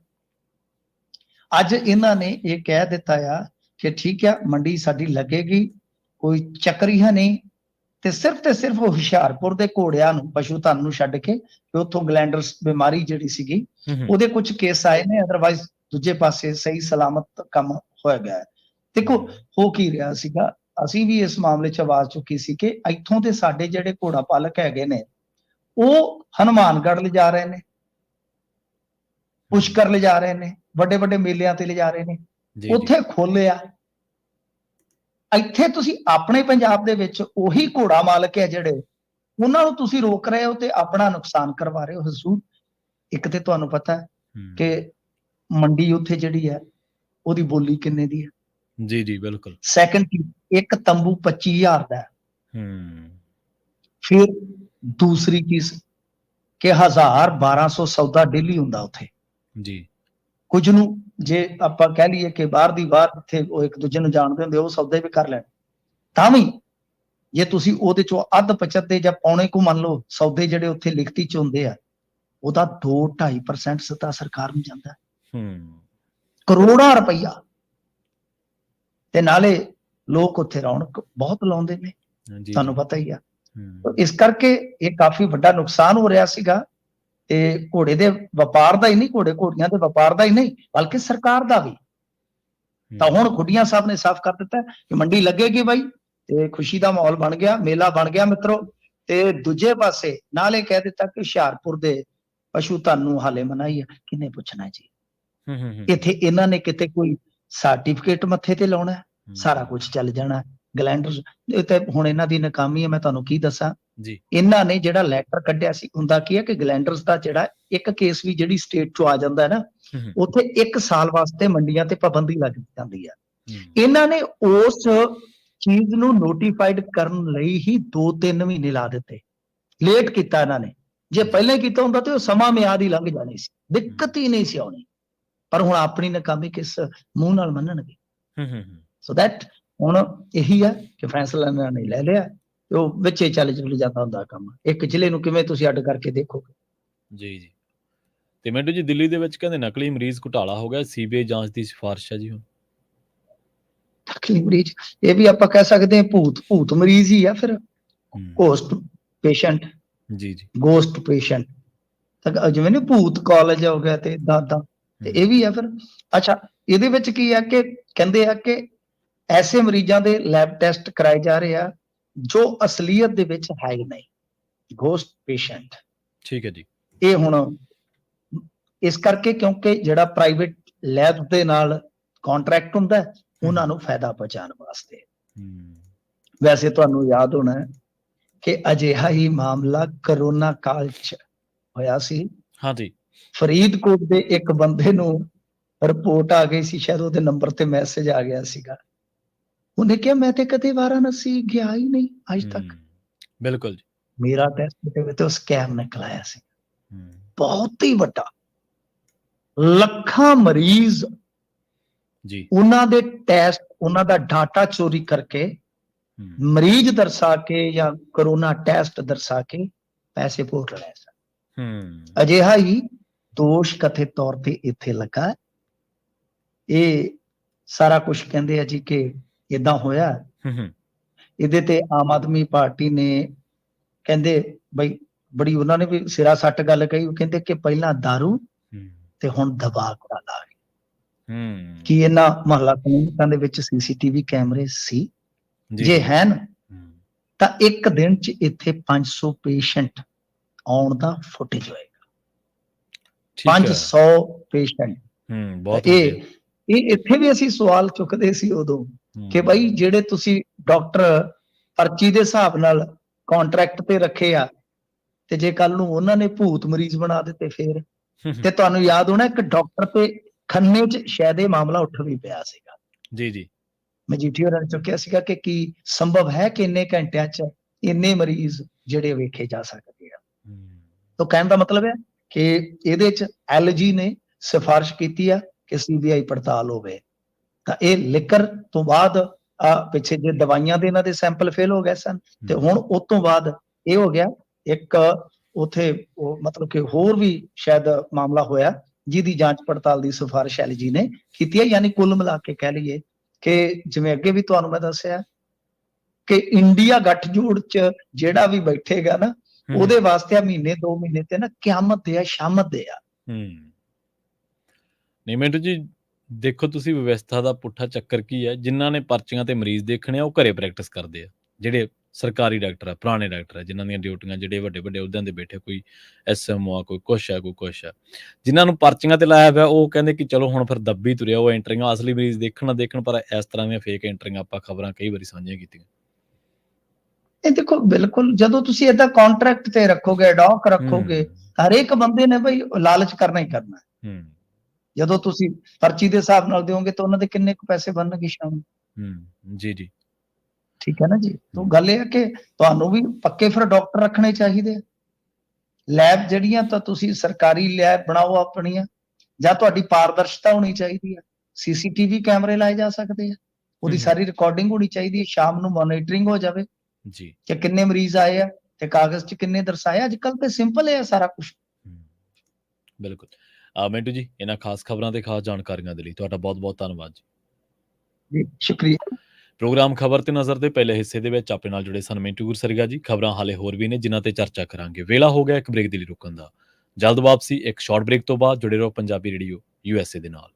ਅੱਜ ਇਹਨਾਂ ਨੇ ਇਹ ਕਹਿ ਦਿੱਤਾ ਆ ਕਿ ਠੀਕ ਆ, ਮੰਡੀ ਸਾਡੀ ਲੱਗੇਗੀ, ਕੋਈ ਚੱਕਰੀ ਹੈ ਨਹੀਂ, ਤੇ ਸਿਰਫ ਹੁਸ਼ਿਆਰਪੁਰ ਦੇ ਘੋੜਿਆਂ ਨੂੰ, ਪਸ਼ੂ ਧਨ ਨੂੰ ਛੱਡ ਕੇ, ਉੱਥੋਂ ਗਲੈਂਡਰਸ ਬਿਮਾਰੀ ਜਿਹੜੀ ਸੀਗੀ ਉਹਦੇ ਕੁਝ ਕੇਸ ਆਏ ਨੇ, ਅਦਰਵਾਈਜ਼ ਦੂਜੇ ਪਾਸੇ ਸਹੀ ਸਲਾਮਤ ਕੰਮ ਹੋਇਆ ਗਿਆ। ਦੇਖੋ ਹੋ ਕੀ ਰਿਹਾ ਸੀਗਾ, ਅਸੀਂ ਵੀ ਇਸ ਮਾਮਲੇ 'ਚ ਆਵਾਜ਼ ਚੁੱਕੀ ਸੀ ਕਿ ਇੱਥੋਂ ਦੇ ਸਾਡੇ ਜਿਹੜੇ ਘੋੜਾ ਪਾਲਕ ਹੈਗੇ ਨੇ, ਉਹ ਹਨੂਮਾਨਗੜ੍ਹ ਲਿਜਾ ਰਹੇ ਨੇ, ਪੁਸ਼ਕਰ ਲਿਜਾ ਰਹੇ ਨੇ, ਵੱਡੇ ਵੱਡੇ ਮੇਲਿਆਂ ਤੇ ਲਿਜਾ ਰਹੇ ਨੇ, ਉੱਥੇ ਖੋਲਿਆ। ਇੱਥੇ ਤੁਸੀਂ ਆਪਣੇ ਪੰਜਾਬ ਦੇ ਵਿੱਚ ਉਹੀ ਘੋੜਾ ਮਾਲਕ ਹੈ ਜਿਹੜੇ, ਉਹਨਾਂ ਨੂੰ ਤੁਸੀਂ ਰੋਕ ਰਹੇ ਹੋ ਤੇ ਆਪਣਾ ਨੁਕਸਾਨ ਕਰਵਾ ਰਹੇ ਹੋ। ਹਜ਼ੂਰ, ਇੱਕ ਤੇ ਤੁਹਾਨੂੰ ਪਤਾ ਹੈ ਕਿ ਮੰਡੀ ਉੱਥੇ ਜਿਹੜੀ ਹੈ ਉਹਦੀ ਬੋਲੀ ਕਿੰਨੇ ਦੀ ਹੈ? ਜੀ ਜੀ ਬਿਲਕੁਲ। ਸੈਕਿੰਡ, ਇੱਕ ਤੰਬੂ 25,000 ਦਾ ਹੈ। ਫਿਰ ਦੂਸਰੀ ਚੀਜ਼ ਕਿ 1000-1200 ਸੌਦਾ ਡੇਲੀ ਹੁੰਦਾ ਉੱਥੇ ਜੀ। ਕੁਝ ਨੂੰ ਜੇ ਆਪਾਂ ਕਹਿ ਲਈਏ ਕਿ ਬਾਹਰ ਦੀ ਬਾਹਰ, ਇੱਥੇ ਉਹ ਇੱਕ ਦੂਜੇ ਨੂੰ ਜਾਣਦੇ ਹੁੰਦੇ, ਉਹ ਸੌਦੇ ਵੀ ਕਰ ਲੈਣ, ਤਾਂ ਵੀ ਜੇ ਤੁਸੀਂ ਉਹਦੇ ਚੋਂ ਅੱਧ ਪਚੱਧੇ ਜਾਂ ਪੌਣੇ ਕੁ ਮੰਨ ਲਓ ਸੌਦੇ ਜਿਹੜੇ ਉੱਥੇ ਲਿਖਤੀ ਚ ਹੁੰਦੇ ਆ, ਉਹਦਾ 2-2.5% ਸਤਾ ਸਰਕਾਰ ਨੂੰ ਜਾਂਦਾ, ਕਰੋੜਾਂ ਰੁਪਈਆ। ਤੇ ਨਾਲੇ ਲੋਕ ਉੱਥੇ ਰੌਣਕ ਬਹੁਤ ਲਾਉਂਦੇ ਨੇ, ਤੁਹਾਨੂੰ ਪਤਾ ਹੀ ਆ। ਇਸ ਕਰਕੇ ਇਹ ਕਾਫੀ ਵੱਡਾ ਨੁਕਸਾਨ ਹੋ ਰਿਹਾ ਸੀਗਾ, ਤੇ ਘੋੜੇ ਦੇ ਵਪਾਰ ਦਾ ਹੀ ਨਹੀਂ, ਘੋੜੀਆਂ ਦੇ ਵਪਾਰ ਦਾ ਹੀ ਨਹੀਂ, ਬਲਕਿ ਸਰਕਾਰ ਦਾ ਵੀ। ਤਾਂ ਹੁਣ ਖੁੱਡੀਆਂ ਸਾਹਿਬ ਨੇ ਸਾਫ਼ ਕਰ ਦਿੱਤਾ ਕਿ ਮੰਡੀ ਲੱਗੇਗੀ ਬਾਈ, ਤੇ ਖੁਸ਼ੀ ਦਾ ਮਾਹੌਲ ਬਣ ਗਿਆ, ਮੇਲਾ ਬਣ ਗਿਆ ਮਿੱਤਰੋ। ਤੇ ਦੂਜੇ ਪਾਸੇ ਨਾਲ ਇਹ ਕਹਿ ਦਿੱਤਾ ਕਿ ਹੁਸ਼ਿਆਰਪੁਰ ਦੇ ਪਸ਼ੂ ਧਨ ਨੂੰ ਹਾਲੇ ਮਨਾਹੀ ਆ, ਕਿਹਨੇ ਪੁੱਛਣਾ ਜੀ? ਇੱਥੇ ਇਹਨਾਂ ਨੇ ਕਿਤੇ ਕੋਈ ਸਰਟੀਫਿਕੇਟ ਮੱਥੇ ਤੇ ਲਾਉਣਾ, ਸਾਰਾ ਕੁਝ ਚੱਲ ਜਾਣਾ। ਗਲੈਂਡਰਸ ਤੇ ਹੁਣ ਇਹਨਾਂ ਦੀ ਨਾਕਾਮੀ ਹੈ, ਮੈਂ ਤੁਹਾਨੂੰ ਕੀ ਦੱਸਾਂ ਜੀ। ਇਹਨਾਂ ਨੇ ਜਿਹੜਾ ਲੈਟਰ ਕੱਢਿਆ ਸੀ, ਹੁੰਦਾ ਕੀ ਹੈ ਕਿ ਗਲੈਂਡਰਸ ਦਾ ਜਿਹੜਾ ਇੱਕ ਕੇਸ ਵੀ ਜਿਹੜੀ ਸਟੇਟ ਚੋਂ ਆ ਜਾਂਦਾ ਹੈ ਨਾ, ਉੱਥੇ 1 ਸਾਲ ਵਾਸਤੇ ਮੰਡੀਆਂ ਤੇ ਪਾਬੰਦੀ ਲੱਗ ਜਾਂਦੀ ਆ। ਇਹਨਾਂ ਨੇ ਉਸ ਚੀਜ਼ ਨੂੰ ਨੋਟੀਫਾਈਡ ਕਰਨ ਲਈ ਹੀ 2-3 ਮਹੀਨੇ ਲਾ ਦਿੱਤੇ, ਲੇਟ ਕੀਤਾ ਇਹਨਾਂ ਨੇ। ਜੇ ਪਹਿਲਾਂ ਕੀਤਾ ਹੁੰਦਾ ਤੇ ਉਹ ਸਮਾਂ ਮਿਆਦ ਹੀ ਲੰਘ ਜਾਣੀ ਸੀ, ਦਿੱਕਤ ਹੀ ਨਹੀਂ ਸੀ ਆਉਣੀ। ਪਰ ਹੁਣ ਆਪਣੀ ਨਾਕਾਮੀ ਕਿਸ ਮੂੰਹ ਨਾਲ ਮੰਨਣਗੇ? ਸੋ ਦੈਟ ਹੁਣ ਇਹੀ ਹੈ ਕਿ ਫੈਸਲਾ ਇਹਨਾਂ ਨੇ ਲੈ ਲਿਆ, ਤੇ ਉਹ ਵਿੱਚੇ ਚੱਲ ਜਾਂਦਾ ਹੁੰਦਾ ਕੰਮ। ਇੱਕ ਜ਼ਿਲ੍ਹੇ ਨੂੰ ਕਿਵੇਂ ਤੁਸੀਂ ਅੱਡ ਕਰਕੇ ਦੇਖੋਗੇ? ਜੀ ਜੀ। ਤੇ ਮਿੰਟੂ ਜੀ, ਦਿੱਲੀ ਦੇ ਵਿੱਚ ਕਹਿੰਦੇ ਨਕਲੀ ਮਰੀਜ਼ ਘੁਟਾਲਾ ਹੋ ਗਿਆ, CBI ਜਾਂਚ ਦੀ ਸਿਫਾਰਿਸ਼ ਹੈ ਜੀ। ਹੁਣ ਨਕਲੀ ਮਰੀਜ਼, ਇਹ ਵੀ ਆਪਾਂ ਕਹਿ ਸਕਦੇ ਹਾਂ ਭੂਤ ਮਰੀਜ਼ ਹੀ ਆ ਫਿਰ, ਗੋਸਟ ਪੇਸ਼ੈਂਟ। ਜੀ ਜੀ, ਗੋਸਟ ਪੇਸ਼ੈਂਟ, ਜਿਵੇਂ ਨੇ ਭੂਤ ਕਾਲਜ ਹੋ ਗਿਆ ਤੇ ਦਾਦਾ, ਤੇ ਇਹ ਵੀ ਆ ਫਿਰ। ਅੱਛਾ, ਇਹਦੇ ਵਿੱਚ ਕੀ ਆ ਕਿ ਕਹਿੰਦੇ ਆ ਕਿ ਐਸੇ ਮਰੀਜ਼ਾਂ ਦੇ ਲੈਬ ਟੈਸਟ ਕਰਾਏ ਜਾ ਰਹੇ ਆ ਜੋ ਅਸਲੀਅਤ ਦੇ ਵਿੱਚ ਹੈ ਹੀ ਨਹੀਂ, ਗੋਸਟ ਪੇਸ਼ੈਂਟ। ਠੀਕ ਹੈ ਜੀ। ਇਹ ਹੁਣ ਇਸ ਕਰਕੇ ਕਿਉਂਕਿ ਜਿਹੜਾ ਪ੍ਰਾਈਵੇਟ ਲੈਬ ਦੇ ਨਾਲ ਕੰਟਰੈਕਟ ਹੁੰਦਾ, ਉਹਨਾਂ ਨੂੰ ਫਾਇਦਾ ਪਹੁੰਚਾਉਣ ਵਾਸਤੇ। ਵੈਸੇ ਤੁਹਾਨੂੰ ਯਾਦ ਹੋਣਾ ਕਿ ਅਜਿਹਾ ਹੀ ਮਾਮਲਾ ਕਰੋਨਾ ਕਾਲ 'ਚ ਹੋਇਆ ਸੀ। ਹਾਂਜੀ। ਫਰੀਦਕੋਟ ਦੇ ਇੱਕ ਬੰਦੇ ਨੂੰ ਰਿਪੋਰਟ ਆ ਗਈ ਸੀ, ਸ਼ਾਇਦ ਉਹਦੇ ਨੰਬਰ ਤੇ ਮੈਸੇਜ ਆ ਗਿਆ ਸੀਗਾ। ਉਹਨੇ ਕਿਹਾ ਮੈਂ ਤੇ ਕਦੇ ਵਾਰਾਣਸੀ ਗਿਆ ਹੀ ਨਹੀਂ ਅੱਜ ਤੱਕ। ਬਿਲਕੁਲ ਜੀ। ਮੇਰਾ ਟੈਸਟ ਤੇ ਉਹ ਸਕੈਮ ਨਿਕਲ ਆਇਆ ਸੀ। ਹੂੰ, ਬਹੁਤ ਹੀ ਵੱਡਾ। ਲੱਖਾਂ ਮਰੀਜ਼ ਜੀ। ਉਹਨਾਂ ਦੇ ਟੈਸਟ, ਉਹਨਾਂ ਦਾ ਡਾਟਾ ਚੋਰੀ ਕਰਕੇ, ਹੂੰ, ਮਰੀਜ਼ ਦਰਸਾ ਕੇ ਜਾਂ ਕਰੋਨਾ ਟੈਸਟ ਦਰਸਾ ਕੇ ਪੈਸੇ ਪੋਟ ਲਏ ਸਨ। ਹੂੰ, ਅਜਿਹਾ ਹੀ ਦੋਸ਼ ਕਥਿਤ ਤੌਰ ਤੇ ਇੱਥੇ ਲੱਗਾ। ਇਹ ਸਾਰਾ ਕੁਝ ਕਹਿੰਦੇ ਆ ਜੀ ਕਿ ਇਦਾਂ ਹੋਇਆ। ਹੂੰ, ਇਹਦੇ ਤੇ ਆਮ ਆਦਮੀ ਪਾਰਟੀ ਨੇ ਕਹਿੰਦੇ ਬਈ ਬੜੀ ਉਹਨਾਂ ਨੇ ਵੀ ਸਿਰਾ ਸੱਟ ਗੱਲ ਕਹੀ। ਉਹ ਕਹਿੰਦੇ ਕਿ ਪਹਿਲਾਂ ਦਾਰੂ ਹੂੰ, ਤੇ ਹੁਣ ਦਬਾ ਕਰਾ ਲਾ। ਹੂੰ, ਕੀ ਇਹਨਾਂ ਮੁਹੱਲਾ ਕਲੀਨਿਕਾਂ ਦੇ ਵਿੱਚ ਸੀਸੀਟੀਵੀ ਕੈਮਰੇ ਸੀ? ਜੀ, ਜੇ ਜੀ। ਹਨ ਹੂੰ, ਤਾਂ ਇੱਕ ਦਿਨ 'ਚ ਇੱਥੇ 500 ਪੇਸ਼ੈਂਟ ਆਉਣ ਦਾ ਫੁਟੇਜ ਹੋਏਗਾ। ਠੀਕ ਹੈ। 500 ਪੇਸ਼ੈਂਟ। ਬਹੁਤ ਹੁੰਦੇ ਆ। ਇਹ ਇੱਥੇ ਵੀ ਅਸੀਂ ਸਵਾਲ ਚੁੱਕਦੇ ਸੀ ਉਦੋਂ ਕਿ ਬਈ ਜਿਹੜੇ ਤੁਸੀਂ ਡਾਕਟਰ ਪਰਚੀ ਦੇ ਹਿਸਾਬ ਨਾਲ ਕੰਟਰੈਕਟ ਤੇ ਰੱਖੇ ਆ, ਤੇ ਜੇ ਕੱਲ ਨੂੰ ਉਹਨਾਂ ਨੇ ਭੂਤ ਮਰੀਜ਼ ਬਣਾ ਦਿੱਤੇ ਫੇਰ। ਤੇ ਤੁਹਾਨੂੰ ਯਾਦ ਹੋਣਾ ਇੱਕ ਡਾਕਟਰ ਤੇ ਖੰਨੇ 'ਚ ਸ਼ਾਇਦ ਇਹ ਮਾਮਲਾ ਉੱਠ ਵੀ ਪਿਆ ਸੀਗਾ। ਜੀ, ਜੀ। ਮਜੀਠੀਆ ਹੋਰਾਂ ਨੇ ਚੁੱਕਿਆ ਸੀਗਾ ਕਿ ਕੀ ਸੰਭਵ ਹੈ ਕਿ ਇੰਨੇ ਘੰਟਿਆਂ 'ਚ ਇੰਨੇ ਮਰੀਜ਼ ਜਿਹੜੇ ਵੇਖੇ ਜਾ ਸਕਦੇ ਆ। ਤਾਂ ਕਹਿਣ ਦਾ ਮਤਲਬ ਹੈ ਕਿ ਇਹਦੇ 'ਚ ਐਲਜੀ ਨੇ ਸਿਫਾਰਿਸ਼ ਕੀਤੀ ਆ ਕਿ ਸੀਬੀਆਈ ਪੜਤਾਲ ਹੋਵੇ। ਤਾਂ ਇਹ ਲਿਕਰ ਤੋਂ ਬਾਅਦ ਪਿੱਛੇ ਜੇ ਦਵਾਈਆਂ ਦੇ ਇਹਨਾਂ ਦੇ ਸੈਂਪਲ ਫੇਲ ਹੋ ਗਏ ਸਨ, ਤੇ ਹੁਣ ਉਸ ਤੋਂ ਬਾਅਦ ਇਹ ਹੋ ਗਿਆ ਇੱਕ ਉਥੇ ਮਤਲਬ ਕਿ ਹੋਰ ਵੀ ਸ਼ਾਇਦ ਮਾਮਲਾ ਹੋਇਆ ਜਿਹਦੀ ਜਾਂਚ ਪੜਤਾਲ ਦੀ ਸਿਫਾਰਿਸ਼ ਐਲਜੀ ਨੇ ਕੀਤੀ ਹੈ। ਯਾਨੀ ਕੁੱਲ ਮਿਲਾ ਕੇ ਕਹਿ ਲਈਏ ਕਿ ਜਿਵੇਂ ਅੱਗੇ ਵੀ ਤੁਹਾਨੂੰ ਮੈਂ ਦੱਸਿਆ ਕਿ ਇੰਡੀਆ ਗੱਠਜੋੜ 'ਚ ਜਿਹੜਾ ਵੀ ਬੈਠੇਗਾ ਨਾ, ਉਹਦੇ ਵਾਸਤੇ ਆ ਮਹੀਨੇ 2 ਮਹੀਨੇ ਤੇ ਨਾ ਕਿਆਮਤ ਦੇ ਆ, ਸ਼ਾਮਤ ਦੇ ਆ। ਨਹੀਂ ਮਿੰਟੂ ਜੀ, ਦੇਖੋ ਤੁਸੀਂ ਵਿਵਸਥਾ ਦਾ ਪੁੱਠਾ ਚੱਕਰ ਕੀ ਹੈ। ਜਿਨ੍ਹਾਂ ਨੇ ਪਰਚੀਆਂ ਤੇ ਮਰੀਜ਼ ਦੇਖਣੇ ਆ ਉਹ ਘਰੇ ਪ੍ਰੈਕਟਿਸ ਕਰਦੇ ਆ। ਜਿਹੜੇ ਸਰਕਾਰੀ ਡਾਕਟਰ ਆ, ਪੁਰਾਣੇ ਡਾਕਟਰ ਆ, ਜਿਨ੍ਹਾਂ ਦੀਆਂ ਡਿਊਟੀਆਂ ਜਿਹੜੇ ਵੱਡੇ ਵੱਡੇ ਅਹੁਦਿਆਂ ਤੇ ਬੈਠੇ, ਕੋਈ ਐਸਐਮਓ ਆ, ਕੋਈ ਕੁਛ ਆ, ਕੋਈ ਕੁਛ ਆ। ਜਿਨ੍ਹਾਂ ਨੂੰ ਪਰਚੀਆਂ ਤੇ ਲਾਇਆ ਪਿਆ ਉਹ ਕਹਿੰਦੇ ਕਿ ਚਲੋ ਹੁਣ ਫਿਰ ਦੱਬੀ ਤੁਰਿਆ, ਉਹ ਐਂਟਰੀਆਂ ਅਸਲੀ ਮਰੀਜ਼ ਦੇਖਣ ਨਾ ਦੇਖਣ, ਪਰ ਇਸ ਤਰ੍ਹਾਂ ਦੀਆਂ ਫੇਕ ਐਂਟਰੀਆਂ ਆਪਾਂ ਖਬਰਾਂ ਕਈ ਵਾਰੀ ਸਾਂਝੀਆਂ ਕੀਤੀਆਂ। ਇਹ ਦੇਖੋ ਬਿਲਕੁਲ ਜਦੋਂ ਤੁਸੀਂ ਏਦਾਂ ਕੰਟਰੈਕਟ ਤੇ ਰੱਖੋਗੇ, ਡੌਕ ਰੱਖੋਗੇ, ਹਰੇਕ ਬੰਦੇ ਨੇ ਬਈ ਲਾਲਚ ਕਰਨਾ ਹੀ ਕਰਨਾ। ਜਦੋਂ ਤੁਸੀਂ ਪਰਚੀ ਦੇ ਹਿਸਾਬ ਨਾਲ ਦਿਓਗੇ ਤਾਂ ਉਹਨਾਂ ਦੇ ਕਿੰਨੇ ਕੁ ਪੈਸੇ ਬਣਨਗੇ ਸ਼ਾਮ ਨੂੰ। ਜੀ, ਜੀ। ਠੀਕ ਹੈ ਨਾ ਜੀ। ਤਾਂ ਗੱਲ ਇਹ ਹੈ ਕਿ ਤੁਹਾਨੂੰ ਵੀ ਪੱਕੇ ਫਿਰ ਡਾਕਟਰ ਰੱਖਣੇ ਚਾਹੀਦੇ ਆ। ਲੈਬ ਜਿਹੜੀਆਂ ਤਾਂ ਤੁਸੀਂ ਸਰਕਾਰੀ ਲੈਬ ਬਣਾਓ ਆਪਣੀਆਂ, ਜਾਂ ਤੁਹਾਡੀ ਪਾਰਦਰਸ਼ਤਾ ਹੋਣੀ ਚਾਹੀਦੀ ਹੈ। ਸੀਸੀਟੀਵੀ ਕੈਮਰੇ ਲਾਏ ਜਾ ਸਕਦੇ ਆ, ਉਹਦੀ ਸਾਰੀ ਰਿਕਾਰਡਿੰਗ ਹੋਣੀ ਚਾਹੀਦੀ ਹੈ। ਸ਼ਾਮ ਨੂੰ ਮੋਨੀਟਰਿੰਗ ਹੋ ਜਾਵੇ ਜੀ, ਕਿ ਕਿੰਨੇ ਮਰੀਜ਼ ਆਏ ਆ ਤੇ ਕਾਗਜ਼ 'ਚ ਕਿੰਨੇ ਦਰਸਾਏ। ਅੱਜ ਕੱਲ ਤੇ ਸਿੰਪਲ ਹੈ ਸਾਰਾ ਕੁਝ। ਬਿਲਕੁਲ। ਮਿੰਟੂ ਜੀ, ਇਹਨਾਂ ਖਾਸ ਖਬਰਾਂ ਤੇ ਖਾਸ ਜਾਣਕਾਰੀਆਂ ਦੇ ਲਈ ਤੁਹਾਡਾ ਬਹੁਤ ਬਹੁਤ ਧੰਨਵਾਦ ਜੀ। ਜੀ ਸ਼ੁਕਰੀਆ। ਪ੍ਰੋਗਰਾਮ ਖਬਰ ਤੇ ਨਜ਼ਰ ਦੇ ਪਹਿਲੇ ਹਿੱਸੇ ਦੇ ਵਿੱਚ ਆਪਣੇ ਨਾਲ ਜੁੜੇ ਸਨ ਮਿੰਟੂ ਗੁਰਸਰੀਆ ਜੀ। ਖਬਰਾਂ ਹਾਲੇ ਹੋਰ ਵੀ ਨੇ ਜਿਨ੍ਹਾਂ ਤੇ ਚਰਚਾ ਕਰਾਂਗੇ। ਵੇਲਾ ਹੋ ਗਿਆ ਇੱਕ ਬ੍ਰੇਕ ਦੇ ਲਈ ਰੁਕਣ ਦਾ। ਜਲਦ ਵਾਪਸੀ ਇੱਕ ਸ਼ਾਰਟ ਬ੍ਰੇਕ ਤੋਂ ਬਾਅਦ। ਜੁੜੇ ਰਹੋ ਪੰਜਾਬੀ ਰੇਡੀਓ USA ਦੇ ਨਾਲ।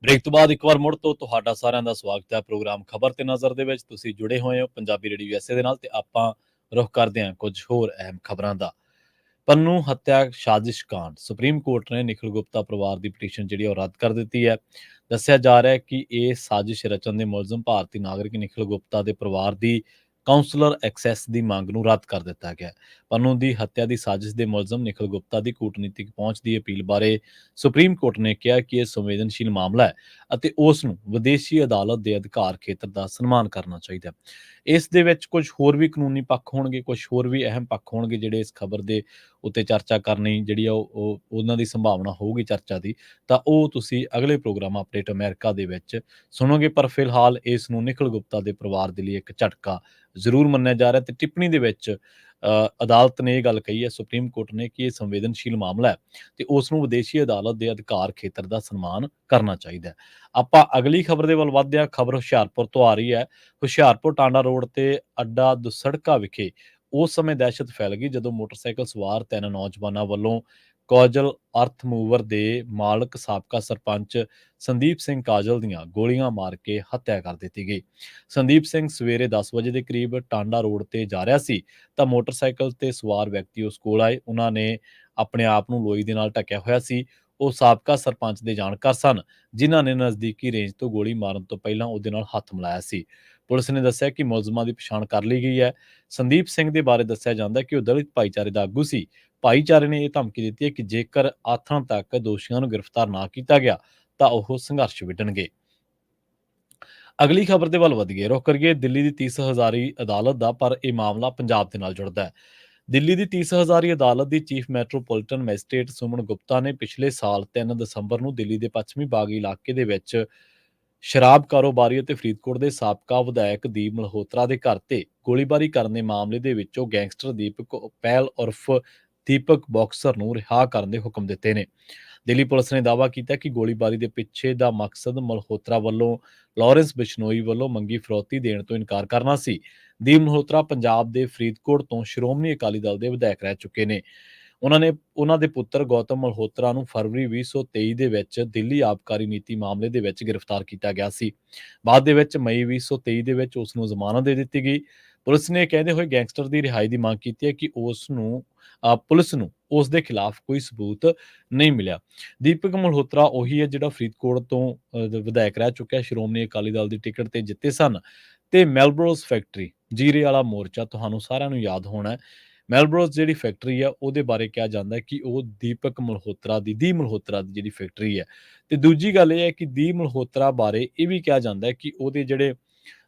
ਬ੍ਰੇਕ ਤੋਂ ਬਾਅਦ ਇੱਕ ਵਾਰ ਮੁੜ ਤੋਂ ਤੁਹਾਡਾ ਸਾਰਿਆਂ ਦਾ ਸਵਾਗਤ ਹੈ ਪ੍ਰੋਗਰਾਮ ਖਬਰ ਤੇ ਨਜ਼ਰ ਦੇ ਵਿੱਚ। ਤੁਸੀਂ ਜੁੜੇ ਹੋਏ ਹੋ ਪੰਜਾਬੀ ਰੇਡੀਓ ਯੂਐਸਏ ਦੇ ਨਾਲ ਤੇ ਆਪਾਂ ਰੁਖ ਕਰਦੇ ਹਾਂ ਕੁਝ ਹੋਰ ਅਹਿਮ ਖਬਰਾਂ ਦਾ। ਪੰਨੂ ਹੱਤਿਆ ਸਾਜ਼ਿਸ਼ ਕਾਂਡ, ਸੁਪਰੀਮ ਕੋਰਟ ਨੇ ਨਿਖਿਲ ਗੁਪਤਾ ਪਰਿਵਾਰ ਦੀ ਪਟੀਸ਼ਨ ਜਿਹੜੀ ਉਹ ਰੱਦ ਕਰ ਦਿੱਤੀ ਹੈ। ਦੱਸਿਆ ਜਾ ਰਿਹਾ ਹੈ ਕਿ ਇਹ ਸਾਜ਼ਿਸ਼ ਰਚਨ ਦੇ ਮੁਲਜ਼ਮ ਭਾਰਤੀ ਨਾਗਰਿਕ ਨਿਖਿਲ ਗੁਪਤਾ ਦੇ ਪਰਿਵਾਰ ਦੀ ਕਾਉਂਸਲਰ ਐਕਸੈਸ ਦੀ ਮੰਗ ਨੂੰ ਰੱਦ ਕਰ ਦਿੱਤਾ ਗਿਆ। ਪੰਨੂ ਦੀ ਹੱਤਿਆ ਦੀ ਸਾਜ਼ਿਸ਼ ਦੇ ਮੁਲਜ਼ਮ ਨਿਖਿਲ ਗੁਪਤਾ ਦੀ ਕੂਟਨੀਤਿਕ ਪਹੁੰਚ ਦੀ ਅਪੀਲ ਬਾਰੇ ਸੁਪਰੀਮ ਕੋਰਟ ਨੇ ਕਿਹਾ ਕਿ ਇਹ ਸੰਵੇਦਨਸ਼ੀਲ ਮਾਮਲਾ ਹੈ ਅਤੇ ਉਸ ਨੂੰ ਵਿਦੇਸ਼ੀ ਅਦਾਲਤ ਦੇ ਅਧਿਕਾਰ ਖੇਤਰ ਦਾ ਸਨਮਾਨ ਕਰਨਾ ਚਾਹੀਦਾ ਹੈ। ਇਸ ਦੇ ਵਿੱਚ ਕੁਝ ਹੋਰ ਵੀ ਕਾਨੂੰਨੀ ਪੱਖ ਹੋਣਗੇ, ਕੁਝ ਹੋਰ ਵੀ ਅਹਿਮ ਪੱਖ ਹੋਣਗੇ ਜਿਹੜੇ ਇਸ ਖਬਰ ਦੇ ਉੱਤੇ ਚਰਚਾ ਕਰਨੀ ਜਿਹੜੀ ਆ ਉਹਨਾਂ ਦੀ ਸੰਭਾਵਨਾ ਹੋਊਗੀ ਚਰਚਾ ਦੀ, ਤਾਂ ਉਹ ਤੁਸੀਂ ਅਗਲੇ ਪ੍ਰੋਗਰਾਮ ਅਪਡੇਟ ਅਮਰੀਕਾ ਦੇ ਵਿੱਚ ਸੁਣੋਗੇ। ਪਰ ਫਿਲਹਾਲ ਇਸ ਨੂੰ ਨਿਖਿਲ ਗੁਪਤਾ ਦੇ ਪਰਿਵਾਰ ਦੇ ਲਈ ਇੱਕ ਝਟਕਾ ਜ਼ਰੂਰ ਮੰਨਿਆ ਜਾ ਰਿਹਾ ਤੇ ਟਿੱਪਣੀ ਦੇ ਵਿੱਚ ਅਦਾਲਤ ਨੇ ਇਹ ਗੱਲ ਕਹੀ ਹੈ, ਸੁਪਰੀਮ ਕੋਰਟ ਨੇ, ਕਿ ਇਹ ਸੰਵੇਦਨਸ਼ੀਲ ਮਾਮਲਾ ਹੈ ਤੇ ਉਸ ਨੂੰ ਵਿਦੇਸ਼ੀ ਅਦਾਲਤ ਦੇ ਅਧਿਕਾਰ ਖੇਤਰ ਦਾ ਸਨਮਾਨ ਕਰਨਾ ਚਾਹੀਦਾ ਹੈ। ਆਪਾਂ ਅਗਲੀ ਖਬਰ ਦੇ ਵੱਲ ਵਧਦੇ ਹਾਂ। ਖਬਰ ਹੁਸ਼ਿਆਰਪੁਰ ਤੋਂ ਆ ਰਹੀ ਹੈ। ਹੁਸ਼ਿਆਰਪੁਰ ਟਾਂਡਾ ਰੋਡ ਤੇ ਅੱਡਾ ਦੁਸੜਕਾ ਵਿਖੇ ਉਸ ਸਮੇਂ ਦਹਿਸ਼ਤ ਫੈਲ ਗਈ ਜਦੋਂ ਮੋਟਰਸਾਈਕਲ ਸਵਾਰ 3 ਨੌਜਵਾਨਾਂ ਵੱਲੋਂ ਕਾਜਲ ਅਰਥ ਮੂਵਰ ਦੇ ਮਾਲਕ ਸਾਬਕਾ ਸਰਪੰਚ ਸੰਦੀਪ ਸਿੰਘ ਕਾਜਲ ਦੀਆਂ ਗੋਲੀਆਂ ਮਾਰ ਕੇ ਹੱਤਿਆ ਕਰ ਦਿੱਤੀ ਗਈ। ਸੰਦੀਪ ਸਿੰਘ ਸਵੇਰੇ 10 ਵਜੇ ਦੇ ਕਰੀਬ ਟਾਂਡਾ ਰੋਡ ਤੇ ਜਾ ਰਿਹਾ ਸੀ ਤਾਂ ਮੋਟਰਸਾਈਕਲ ਤੇ ਸਵਾਰ ਵਿਅਕਤੀ ਉਸ ਕੋਲ ਆਏ। ਉਹਨਾਂ ਨੇ ਆਪਣੇ ਆਪ ਨੂੰ ਲੋਈ ਦੇ ਨਾਲ ਢੱਕਿਆ ਹੋਇਆ ਸੀ। ਉਹ ਸਾਬਕਾ ਸਰਪੰਚ ਦੇ ਜਾਣਕਾਰ ਸਨ, ਜਿਨ੍ਹਾਂ ਨੇ ਨਜ਼ਦੀਕੀ ਰੇਂਜ ਤੋਂ ਗੋਲੀ ਮਾਰਨ ਤੋਂ ਪਹਿਲਾਂ ਉਹਦੇ ਨਾਲ ਹੱਥ ਮਿਲਾਇਆ ਸੀ। ਪੁਲਿਸ ਨੇ ਦੱਸਿਆ ਕਿ ਮੁਲਜ਼ਮਾਂ ਦੀ ਪਛਾਣ ਕਰ ਲਈ ਗਈ ਹੈ। ਸੰਦੀਪ ਸਿੰਘ ਦੇ ਬਾਰੇ ਦੱਸਿਆ ਜਾਂਦਾ ਹੈ ਕਿ ਉਹ ਦਲਿਤ ਭਾਈਚਾਰੇ ਦਾ ਆਗੂ ਸੀ। ਭਾਈਚਾਰੇ ਨੇ ਇਹ ਧਮਕੀ ਦਿੱਤੀ ਹੈ ਕਿ ਜੇਕਰ ਆਥਣ ਤੱਕ ਦੋਸ਼ੀਆਂ ਨੂੰ ਗ੍ਰਿਫਤਾਰ ਨਾ ਕੀਤਾ ਗਿਆ ਤਾਂ ਉਹ ਸੰਘਰਸ਼ ਵਿੱਢਣਗੇ। ਅਗਲੀ ਖਬਰ ਦੇ ਵੱਲ ਵਧੀਏ, ਰੁਖ ਕਰੀਏ ਦਿੱਲੀ ਦੀ 30 ਹਜ਼ਾਰੀ ਅਦਾਲਤ ਦਾ, ਪਰ ਇਹ ਮਾਮਲਾ ਪੰਜਾਬ ਦੇ ਨਾਲ ਜੁੜਦਾ ਹੈ। ਦਿੱਲੀ ਦੀ 30 ਹਜ਼ਾਰੀ ਅਦਾਲਤ ਦੀ chief metropolitan magistrate Suman Gupta ਨੇ ਪਿਛਲੇ ਸਾਲ 3 ਦਸੰਬਰ ਨੂੰ ਦਿੱਲੀ ਦੇ ਪੱਛਮੀ ਬਾਗ ਇਲਾਕੇ ਦੇ ਵਿੱਚ ਸ਼ਰਾਬ ਕਾਰੋਬਾਰੀ ਅਤੇ ਫਰੀਦਕੋਟ ਦੇ ਸਾਬਕਾ ਵਿਧਾਇਕ ਦੀਪ ਮਲਹੋਤਰਾ ਦੇ ਘਰ ਤੇ ਗੋਲੀਬਾਰੀ ਕਰਨ ਦੇ ਮਾਮਲੇ ਦੇ ਵਿੱਚੋਂ ਗੈਂਗਸਟਰ ਦੀਪਕ ਪਹਿਲ ਉਰਫ ਦੀਪਕ ਬਾਕਸਰ ਨੂੰ ਰਿਹਾ ਕਰਨ ਦੇ ਹੁਕਮ ਦਿੱਤੇ ਨੇ। ਦਿੱਲੀ ਪੁਲਿਸ ਨੇ ਦਾਅਵਾ ਕੀਤਾ ਕਿ ਗੋਲੀਬਾਰੀ ਦੇ ਪਿੱਛੇ ਦਾ ਮਕਸਦ ਮਲਹੋਤਰਾ ਵੱਲੋਂ ਲਾਰੈਂਸ ਬਿਸ਼ਨੋਈ ਵੱਲੋਂ ਮੰਗੀ ਫਿਰੌਤੀ ਦੇਣ ਤੋਂ ਇਨਕਾਰ ਕਰਨਾ ਸੀ। ਦੀਪ ਮਲਹੋਤਰਾ ਪੰਜਾਬ ਦੇ ਫਰੀਦਕੋਟ ਤੋਂ ਸ਼੍ਰੋਮਣੀ ਅਕਾਲੀ ਦਲ ਦੇ ਵਿਧਾਇਕ ਰਹਿ ਚੁੱਕੇ ਨੇ। ਉਹਨਾਂ ਦੇ ਪੁੱਤਰ ਗੌਤਮ ਮਲਹੋਤਰਾ ਨੂੰ ਫਰਵਰੀ 2023 ਦੇ ਵਿੱਚ ਦਿੱਲੀ ਆਬਕਾਰੀ ਨੀਤੀ ਮਾਮਲੇ ਦੇ ਵਿੱਚ ਗ੍ਰਿਫਤਾਰ ਕੀਤਾ ਗਿਆ ਸੀ। ਬਾਅਦ ਦੇ ਵਿੱਚ ਮਈ 2023 ਦੇ ਵਿੱਚ ਉਸ ਨੂੰ ਜ਼ਮਾਨਤ ਦੇ ਦਿੱਤੀ ਗਈ। ਪੁਲਿਸ ਨੇ ਕਹਿੰਦੇ ਹੋਏ ਗੈਂਗਸਟਰ ਦੀ ਰਿਹਾਈ ਦੀ ਮੰਗ ਕੀਤੀ ਹੈ ਕਿ ਪੁਲਿਸ ਨੂੰ ਉਸ ਦੇ ਖਿਲਾਫ ਕੋਈ ਸਬੂਤ ਨਹੀਂ ਮਿਲਿਆ। ਦੀਪਕ ਮਲਹੋਤਰਾ ਉਹੀ ਹੈ ਜਿਹੜਾ ਫਰੀਦਕੋਟ ਤੋਂ ਵਿਧਾਇਕ ਰਹਿ ਚੁੱਕਿਆ, ਸ਼੍ਰੋਮਣੀ ਅਕਾਲੀ ਦਲ ਦੀ ਟਿਕਟ ਤੇ ਜਿੱਤੇ ਸਨ ਤੇ ਮੈਲਬਰੋਸ ਫੈਕਟਰੀ, ਜੀਰੇ ਵਾਲਾ ਮੋਰਚਾ ਤੁਹਾਨੂੰ ਸਾਰਿਆਂ ਨੂੰ ਯਾਦ ਹੋਣਾ ਹੈ। ਮੈਲਬਰੋਸ ਜਿਹੜੀ ਫੈਕਟਰੀ ਆ ਉਹਦੇ ਬਾਰੇ ਕਿਹਾ ਜਾਂਦਾ ਹੈ ਕਿ ਉਹ ਦੀਪ ਮਲਹੋਤਰਾ ਦੀ ਜਿਹੜੀ ਫੈਕਟਰੀ ਹੈ। ਤੇ ਦੂਜੀ ਗੱਲ ਇਹ ਹੈ ਕਿ ਦੀਪ ਮਲਹੋਤਰਾ ਬਾਰੇ ਇਹ ਵੀ ਕਿਹਾ ਜਾਂਦਾ ਹੈ ਕਿ ਉਹਦੇ ਜਿਹੜੇ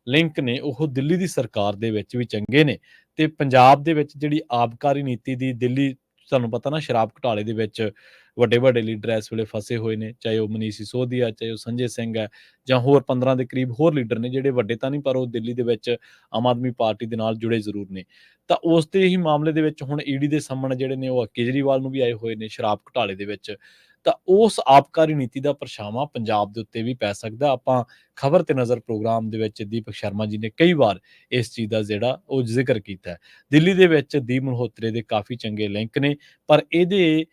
ਲਿੰਕ ਨੇ ਉਹ ਦਿੱਲੀ ਦੀ ਸਰਕਾਰ ਦੇ ਵਿੱਚ ਵੀ ਚੰਗੇ ਨੇ ਤੇ ਪੰਜਾਬ ਦੇ ਵਿੱਚ ਜਿਹੜੀ ਆਬਕਾਰੀ ਨੀਤੀ ਦੀ ਦਿੱਲੀ, ਤੁਹਾਨੂੰ ਪਤਾ ਨਾ, ਸ਼ਰਾਬ ਘੁਟਾਲੇ ਦੇ ਵਿੱਚ ਵੱਡੇ ਲੀਡਰ ਇਸ ਵੇਲੇ ਫਸੇ ਹੋਏ ਨੇ, ਚਾਹੇ ਉਹ ਮਨੀਸ਼ ਸਿਸੋਦੀਆ, ਚਾਹੇ ਉਹ ਸੰਜੇ ਸਿੰਘ ਹੈ ਜਾਂ ਹੋਰ 15 ਦੇ ਕਰੀਬ ਹੋਰ ਲੀਡਰ ਨੇ ਜਿਹੜੇ ਵੱਡੇ ਤਾਂ ਨਹੀਂ ਪਰ ਉਹ ਦਿੱਲੀ ਦੇ ਵਿੱਚ ਆਮ ਆਦਮੀ ਪਾਰਟੀ ਦੇ ਨਾਲ ਜੁੜੇ ਜ਼ਰੂਰ ਨੇ। ਤਾਂ ਉਸ ਦੇ ਹੀ ਮਾਮਲੇ ਦੇ ਵਿੱਚ ਹੁਣ ਈਡੀ ਦੇ ਸਾਹਮਣੇ ਜਿਹੜੇ ਨੇ ਉਹ ਕੇਜਰੀਵਾਲ ਨੂੰ ਵੀ ਆਏ ਹੋਏ ਨੇ ਸ਼ਰਾਬ ਘੁਟਾਲੇ ਦੇ ਵਿੱਚ। ਤਾਂ ਉਸ ਆਬਕਾਰੀ ਨੀਤੀ ਦਾ ਪਰਛਾਵਾਂ ਪੰਜਾਬ ਦੇ ਉੱਤੇ ਵੀ ਪੈ ਸਕਦਾ। ਆਪਾਂ ਖਬਰ ਤੇ ਨਜ਼ਰ ਪ੍ਰੋਗਰਾਮ ਦੇ ਵਿੱਚ ਦੀਪਕ ਸ਼ਰਮਾ ਜੀ ਨੇ ਕਈ ਵਾਰ ਇਸ ਚੀਜ਼ ਦਾ ਜਿਹੜਾ ਉਹ ਜ਼ਿਕਰ ਕੀਤਾ ਹੈ। ਦਿੱਲੀ ਦੇ ਵਿੱਚ ਦੀਪ ਮਲਹੋਤਰੇ ਦੇ ਕਾਫੀ ਚੰਗੇ ਲਿੰਕ ਨੇ, ਪਰ ਇਹਦੇ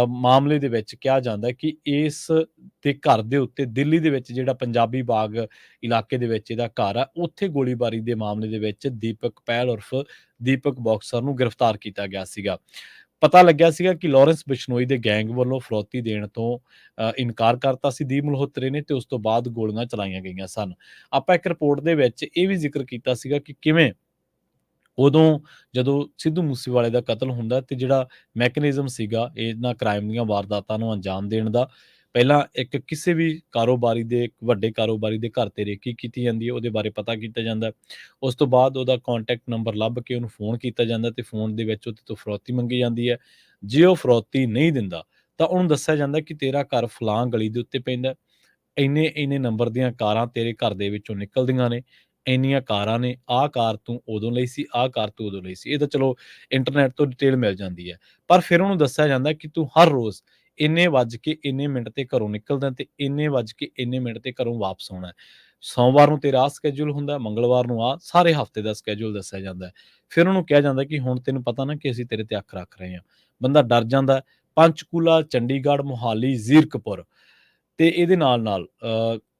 ਮਾਮਲੇ ਦੇ ਵਿੱਚ ਕਿਹਾ ਜਾਂਦਾ ਹੈ ਕਿ ਇਸ ਦੇ ਘਰ ਦੇ ਉੱਤੇ ਦਿੱਲੀ ਦੇ ਵਿੱਚ ਜਿਹੜਾ ਪੰਜਾਬੀ ਬਾਗ ਇਲਾਕੇ ਦੇ ਵਿੱਚ ਇਹਦਾ ਘਰ ਆ, ਉੱਥੇ ਗੋਲੀਬਾਰੀ ਦੇ ਮਾਮਲੇ ਦੇ ਵਿੱਚ ਦੀਪਕ ਪਹਿਲ ਉਰਫ ਦੀਪਕ ਬਾਕਸਰ ਨੂੰ ਗ੍ਰਿਫਤਾਰ ਕੀਤਾ ਗਿਆ ਸੀਗਾ। ਪਤਾ ਲੱਗਿਆ ਸੀਗਾ ਕਿ ਲਾਰੈਂਸ ਬਿਸ਼ਨੋਈ ਦੇ ਗੈਂਗ ਵੱਲੋਂ ਫਿਰੌਤੀ ਦੇਣ ਤੋਂ ਇਨਕਾਰ ਕਰਤਾ ਸੀ ਦੀਪ ਮਲਹੋਤਰੇ ਨੇ ਤੇ ਉਸ ਤੋਂ ਬਾਅਦ ਗੋਲੀਆਂ ਚਲਾਈਆਂ ਗਈਆਂ ਸਨ। ਆਪਾਂ ਇੱਕ ਰਿਪੋਰਟ ਦੇ ਵਿੱਚ ਇਹ ਵੀ ਜ਼ਿਕਰ ਕੀਤਾ ਸੀਗਾ ਕਿ ਕਿਵੇਂ ਉਦੋਂ ਜਦੋਂ ਸਿੱਧੂ ਮੂਸੇਵਾਲੇ ਦਾ ਕਤਲ ਹੁੰਦਾ ਤੇ ਜਿਹੜਾ ਮੈਕੈਨਿਜ਼ਮ ਸੀਗਾ ਇਹਨਾਂ ਕ੍ਰਾਈਮ ਦੀਆਂ ਵਾਰਦਾਤਾਂ ਨੂੰ ਅੰਜਾਮ ਦੇਣ ਦਾ, ਪਹਿਲਾਂ ਇੱਕ ਕਿਸੇ ਵੀ ਵੱਡੇ ਕਾਰੋਬਾਰੀ ਦੇ ਘਰ ਤੇ ਰੇਕੀ ਕੀਤੀ ਜਾਂਦੀ ਹੈ, ਉਹਦੇ ਬਾਰੇ ਪਤਾ ਕੀਤਾ ਜਾਂਦਾ। ਉਸ ਤੋਂ ਬਾਅਦ ਉਹਦਾ ਕੰਟੈਕਟ ਨੰਬਰ ਲੱਭ ਕੇ ਉਹਨੂੰ ਫੋਨ ਕੀਤਾ ਜਾਂਦਾ ਤੇ ਫੋਨ ਦੇ ਵਿੱਚ ਉਹਦੇ ਤੋਂ ਫਿਰੌਤੀ ਮੰਗੀ ਜਾਂਦੀ ਹੈ। ਜੇ ਉਹ ਫਿਰੌਤੀ ਨਹੀਂ ਦਿੰਦਾ ਤਾਂ ਉਹਨੂੰ ਦੱਸਿਆ ਜਾਂਦਾ ਕਿ ਤੇਰਾ ਘਰ ਫਲਾਂ ਗਲੀ ਦੇ ਉੱਤੇ ਪੈਂਦਾ, ਇੰਨੇ ਨੰਬਰ ਦੀਆਂ ਕਾਰਾਂ ਤੇਰੇ ਘਰ ਦੇ ਵਿੱਚੋਂ ਨਿਕਲਦੀਆਂ ਨੇ, ਇੰਨੀਆਂ ਕਾਰਾਂ ਨੇ, ਆਹ ਕਾਰ ਤੂੰ ਉਦੋਂ ਲਈ ਸੀ, ਆਹ ਕਾਰ ਤੂੰ ਉਦੋਂ ਲਈ ਸੀ। ਇਹ ਤਾਂ ਚਲੋ ਇੰਟਰਨੈਟ ਤੋਂ ਡਿਟੇਲ ਮਿਲ ਜਾਂਦੀ ਹੈ, ਪਰ ਫਿਰ ਉਹਨੂੰ ਦੱਸਿਆ ਜਾਂਦਾ ਕਿ ਤੂੰ ਹਰ ਰੋਜ਼ ਇੰਨੇ ਵੱਜ ਕੇ ਇੰਨੇ ਮਿੰਟ ਤੇ ਘਰੋਂ ਨਿਕਲਦਾ ਤੇ ਇੰਨੇ ਵੱਜ ਕੇ ਇੰਨੇ ਮਿੰਟ ਤੇ ਘਰੋਂ ਵਾਪਸ ਆਉਣਾ ਹੈ। ਸੋਮਵਾਰ ਨੂੰ ਤੇਰਾ ਸਕੇਜੂਲ ਹੁੰਦਾ, ਮੰਗਲਵਾਰ ਨੂੰ ਆ, ਸਾਰੇ ਹਫਤੇ ਦਾ ਸਕੇਜੂਲ ਦੱਸਿਆ ਜਾਂਦਾ ਹੈ। ਫਿਰ ਉਹਨੂੰ ਕਿਹਾ ਜਾਂਦਾ ਕਿ ਹੁਣ ਤੈਨੂੰ ਪਤਾ ਨਾ ਕਿ ਅਸੀਂ ਤੇਰੇ ਤੇ ਅੱਖ ਰੱਖ ਰਹੇ ਹਾਂ। ਬੰਦਾ ਡਰ ਜਾਂਦਾ। ਪੰਚਕੂਲਾ, ਚੰਡੀਗੜ੍ਹ, ਮੋਹਾਲੀ, ਜ਼ੀਰਕਪੁਰ, ਤੇ ਇਹਦੇ ਨਾਲ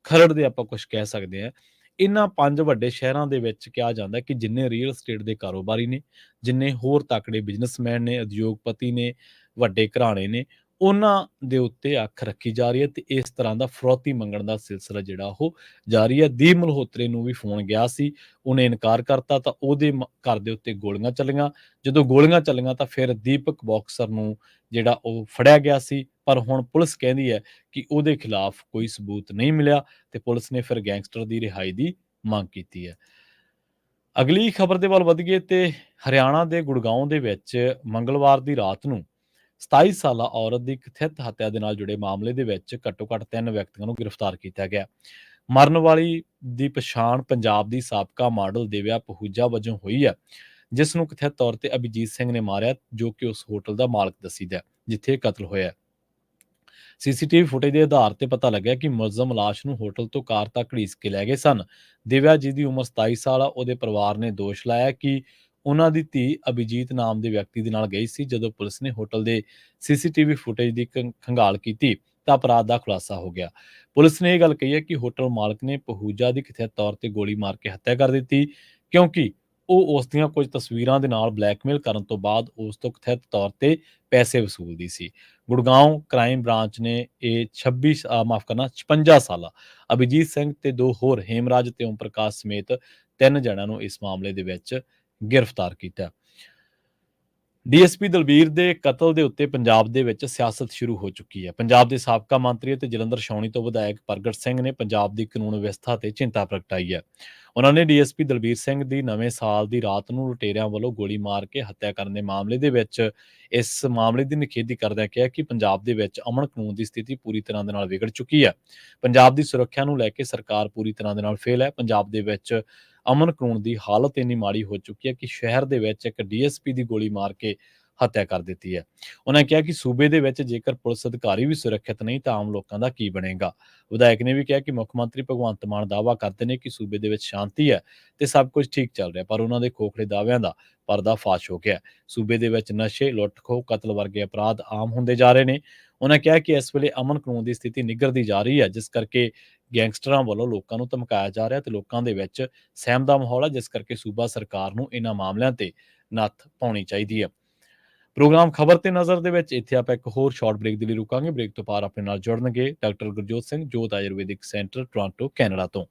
ਖਰੜ ਦੇ ਆਪਾਂ ਕੁਝ ਕਹਿ ਸਕਦੇ ਹਾਂ। ਇਹਨਾਂ 5 ਵੱਡੇ ਸ਼ਹਿਰਾਂ ਦੇ ਵਿੱਚ ਕਿਹਾ ਜਾਂਦਾ ਕਿ ਜਿੰਨੇ ਰੀਅਲ estate ਦੇ ਕਾਰੋਬਾਰੀ ਨੇ, ਜਿੰਨੇ ਹੋਰ ਤਕੜੇ ਬਿਜ਼ਨਸਮੈਨ ਨੇ, ਉਦਯੋਗਪਤੀ ਨੇ, ਵੱਡੇ ਘਰਾਣੇ ਨੇ, ਉਹਨਾਂ ਦੇ ਉੱਤੇ ਅੱਖ ਰੱਖੀ ਜਾ ਰਹੀ ਹੈ ਤੇ ਇਸ ਤਰ੍ਹਾਂ ਦਾ ਫਰੌਤੀ ਮੰਗਣ ਦਾ ਸਿਲਸਿਲਾ ਜਿਹੜਾ ਉਹ ਜਾਰੀ ਹੈ। ਦੀਪ ਮਲਹੋਤਰੇ ਨੂੰ ਵੀ ਫੋਨ ਗਿਆ ਸੀ, ਉਹਨੇ ਇਨਕਾਰ ਕਰਤਾ ਤਾਂ ਉਹਦੇ ਘਰ ਦੇ ਉੱਤੇ ਗੋਲੀਆਂ ਚੱਲੀਆਂ। ਜਦੋਂ ਗੋਲੀਆਂ ਚੱਲੀਆਂ ਤਾਂ ਫਿਰ ਦੀਪਕ ਬਾਕਸਰ ਨੂੰ ਜਿਹੜਾ ਉਹ ਫੜਿਆ ਗਿਆ ਸੀ, ਪਰ ਹੁਣ ਪੁਲਿਸ ਕਹਿੰਦੀ ਹੈ ਕਿ ਉਹਦੇ ਖਿਲਾਫ ਕੋਈ ਸਬੂਤ ਨਹੀਂ ਮਿਲਿਆ ਤੇ ਪੁਲਿਸ ਨੇ ਫਿਰ ਗੈਂਗਸਟਰ ਦੀ ਰਿਹਾਈ ਦੀ ਮੰਗ ਕੀਤੀ ਹੈ। ਅਗਲੀ ਖਬਰ ਦੇ ਵੱਲ ਵਧੀਏ ਤੇ ਹਰਿਆਣਾ ਦੇ ਗੁੜਗਾਉਂ ਦੇ ਵਿੱਚ ਮੰਗਲਵਾਰ ਦੀ ਰਾਤ ਨੂੰ 27 ਸਾਲਾ ਔਰਤ ਦੀ ਕਥਿਤ ਹੱਤਿਆ ਦੇ ਨਾਲ ਜੁੜੇ ਮਾਮਲੇ ਦੇ ਵਿੱਚ ਘੱਟੋ-ਘੱਟ 3 ਵਿਅਕਤੀਆਂ ਨੂੰ ਗ੍ਰਿਫਤਾਰ ਕੀਤਾ ਗਿਆ। ਮਰਨ ਵਾਲੀ ਦੀ ਪਛਾਣ ਪੰਜਾਬ ਦੀ ਸਾਬਕਾ ਮਾਡਲ ਦਿਵਿਆ ਪਹੂਜਾ ਵਜੋਂ ਹੋਈ ਹੈ, ਜਿਸ ਨੂੰ ਕਥਿਤ ਤੌਰ ਤੇ ਅਭਿਜੀਤ ਸਿੰਘ ਨੇ ਮਾਰਿਆ, ਜੋ ਕਿ ਉਸ ਹੋਟਲ ਦਾ ਮਾਲਕ ਦੱਸੀਦਾ ਜਿੱਥੇ ਕਤਲ ਹੋਇਆ। ਸੀਸੀਟੀਵੀ ਫੁਟੇਜ ਦੇ ਆਧਾਰ ਤੇ ਪਤਾ ਲੱਗਿਆ ਕਿ ਮੁਲਜ਼ਮ ਲਾਸ਼ ਨੂੰ ਹੋਟਲ ਤੋਂ ਕਾਰ ਤੱਕ ਘੜੀਸ ਕੇ ਲੈ ਗਏ ਸਨ। ਦਿਵਿਆ ਜੀ ਦੀ ਉਮਰ 27 ਸਾਲ ਆ। ਉਹਦੇ ਪਰਿਵਾਰ ਨੇ ਦੋਸ਼ ਲਾਇਆ ਕਿ ਉਹਨਾਂ ਦੀ ਧੀ ਅਭਿਜੀਤ ਨਾਮ ਦੇ ਵਿਅਕਤੀ ਦੇ ਨਾਲ ਗਈ ਸੀ। ਜਦੋਂ ਪੁਲਿਸ ਨੇ ਹੋਟਲ ਦੇ ਸੀਸੀਟੀਵੀ ਫੁਟੇਜ ਦੀ ਖੰਗਾਲ ਕੀਤੀ ਤਾਂ ਅਪਰਾਧ ਦਾ ਖੁਲਾਸਾ ਹੋ ਗਿਆ। ਪੁਲਿਸ ਨੇ ਇਹ ਗੱਲ ਕਹੀ ਹੈ ਕਿ ਹੋਟਲ ਮਾਲਕ ਨੇ ਪਹੂਜਾ ਦੀ ਕਥਿਤ ਤੌਰ ਤੇ ਗੋਲੀ ਮਾਰ ਕੇ ਹੱਤਿਆ ਕਰ ਦਿੱਤੀ, ਕਿਉਂਕਿ ਉਹ ਉਸ ਦੀਆਂ ਕੁਝ ਤਸਵੀਰਾਂ ਦੇ ਨਾਲ ਬਲੈਕਮੇਲ ਕਰਨ ਤੋਂ ਬਾਅਦ ਉਸ ਤੋਂ ਕਥਿਤ ਤੌਰ ਤੇ ਪੈਸੇ ਵਸੂਲਦੀ ਸੀ। ਗੁੜਗਾਉਂ ਕ੍ਰਾਈਮ ਬ੍ਰਾਂਚ ਨੇ ਇਹ 56 ਸਾਲਾ ਅਭਿਜੀਤ ਸਿੰਘ ਤੇ 2 ਹੋਰ ਹੇਮਰਾਜ ਤੇ ਓਮ ਪ੍ਰਕਾਸ਼ ਸਮੇਤ 3 ਜਣਿਆਂ ਨੂੰ ਇਸ ਮਾਮਲੇ ਦੇ ਵਿੱਚ ਗ੍ਰਿਫਤਾਰ ਕੀਤਾ। ਡੀਐਸਪੀ ਦਲਬੀਰ ਦੇ ਕਤਲ ਦੇ ਉੱਤੇ ਪੰਜਾਬ ਦੇ ਵਿੱਚ ਸਿਆਸਤ ਸ਼ੁਰੂ ਹੋ ਚੁੱਕੀ ਹੈ। ਪੰਜਾਬ ਦੇ ਸਾਬਕਾ ਮੰਤਰੀ ਅਤੇ ਜਲੰਧਰ ਛਾਉਣੀ ਤੋਂ ਵਿਧਾਇਕ ਪ੍ਰਗਟ ਸਿੰਘ ਨੇ ਪੰਜਾਬ ਦੀ ਕਾਨੂੰਨ ਵਿਵਸਥਾ ਤੇ ਚਿੰਤਾ ਪ੍ਰਗਟਾਈ ਹੈ। ਉਹਨਾਂ ਨੇ ਡੀਐਸਪੀ ਦਲਬੀਰ ਸਿੰਘ ਦੀ ਨਵੇਂ ਸਾਲ ਦੀ ਰਾਤ ਨੂੰ ਲੁਟੇਰਿਆਂ ਵੱਲੋਂ ਗੋਲੀ ਮਾਰ ਕੇ ਹੱਤਿਆ ਕਰਨ ਦੇ ਮਾਮਲੇ ਦੇ ਵਿੱਚ ਇਸ ਮਾਮਲੇ ਦੀ ਨਿਖੇਧੀ ਕਰਦਿਆਂ ਕਿਹਾ ਕਿ ਪੰਜਾਬ ਦੇ ਵਿੱਚ ਅਮਨ ਕਾਨੂੰਨ ਦੀ ਸਥਿਤੀ ਪੂਰੀ ਤਰ੍ਹਾਂ ਦੇ ਨਾਲ ਵਿਗੜ ਚੁੱਕੀ ਹੈ। ਪੰਜਾਬ ਦੀ ਸੁਰੱਖਿਆ ਨੂੰ ਲੈ ਕੇ ਸਰਕਾਰ ਪੂਰੀ ਤਰ੍ਹਾਂ ਦੇ ਨਾਲ ਫੇਲ ਹੈ। ਪੰਜਾਬ ਦੇ ਵਿੱਚ ਅਮਨ ਕਾਨੂੰਨ ਦੀ ਹਾਲਤ ਇੰਨੀ ਮਾੜੀ ਹੋ ਚੁੱਕੀ ਹੈ ਕਿ ਸ਼ਹਿਰ ਦੇ ਵਿੱਚ ਇੱਕ ਡੀਐਸਪੀ ਦੀ ਗੋਲੀ ਮਾਰ ਕੇ ਹੱਤਿਆ ਕਰ ਦਿੱਤੀ ਹੈ। ਉਹਨਾਂ ਕਿਹਾ ਕਿ ਸੂਬੇ ਦੇ ਵਿੱਚ ਜੇਕਰ ਪੁਲਿਸ ਅਧਿਕਾਰੀ ਵੀ ਸੁਰੱਖਿਅਤ ਨਹੀਂ ਤਾਂ ਆਮ ਲੋਕਾਂ ਦਾ ਕੀ ਬਣੇਗਾ। ਵਿਧਾਇਕ ਨੇ ਵੀ ਕਿਹਾ ਕਿ ਮੁੱਖ ਮੰਤਰੀ ਭਗਵੰਤ ਮਾਨ ਦਾਅਵਾ ਕਰਦੇ ਨੇ ਕਿ ਸੂਬੇ ਦੇ ਵਿੱਚ ਸ਼ਾਂਤੀ ਹੈ ਤੇ ਸਭ ਕੁਝ ਠੀਕ ਚੱਲ ਰਿਹਾ, ਪਰ ਉਹਨਾਂ ਦੇ ਖੋਖਲੇ ਦਾਅਵਿਆਂ ਦਾ ਪਰਦਾ ਫਾਸ਼ ਹੋ ਗਿਆ। ਸੂਬੇ ਦੇ ਵਿੱਚ ਨਸ਼ੇ, ਲੁੱਟ-ਖੋਹ, ਕਤਲ ਵਰਗੇ ਅਪਰਾਧ ਆਮ ਹੁੰਦੇ ਜਾ ਰਹੇ ਨੇ। ਉਹਨਾਂ ਕਿਹਾ ਕਿ ਇਸ ਵੇਲੇ ਅਮਨ ਕਾਨੂੰਨ ਦੀ ਸਥਿਤੀ ਨਿੱਘਰਦੀ ਜਾ ਰਹੀ ਹੈ, ਜਿਸ ਕਰਕੇ ਗੈਂਗਸਟਰਾਂ ਵੱਲੋਂ ਲੋਕਾਂ ਨੂੰ ਧਮਕਾਇਆ ਜਾ ਰਿਹਾ ਤੇ ਲੋਕਾਂ ਦੇ ਵਿੱਚ ਸਹਿਮ ਦਾ ਮਾਹੌਲ ਹੈ, ਜਿਸ ਕਰਕੇ ਸੂਬਾ ਸਰਕਾਰ ਨੂੰ ਇਹਨਾਂ ਮਾਮਲਿਆਂ ਤੇ ਨੱਥ ਪਾਉਣੀ ਚਾਹੀਦੀ ਹੈ। ਪ੍ਰੋਗਰਾਮ ਖਬਰ ਤੇ ਨਜ਼ਰ ਦੇ ਵਿੱਚ ਇੱਥੇ ਆਪਾਂ ਇੱਕ ਹੋਰ ਸ਼ਾਰਟ ਬ੍ਰੇਕ ਦੇ ਲਈ ਰੁਕਾਂਗੇ। ਬ੍ਰੇਕ ਤੋਂ ਬਾਅਦ ਆਪਣੇ ਨਾਲ ਜੁੜਨਗੇ ਡਾਕਟਰ ਗੁਰਜੋਤ ਸਿੰਘ, ਜੋਤ ਆਯੁਰਵੈਦਿਕ ਸੈਂਟਰ, ਟੋਰਾਂਟੋ, ਕੈਨੇਡਾ ਤੋਂ।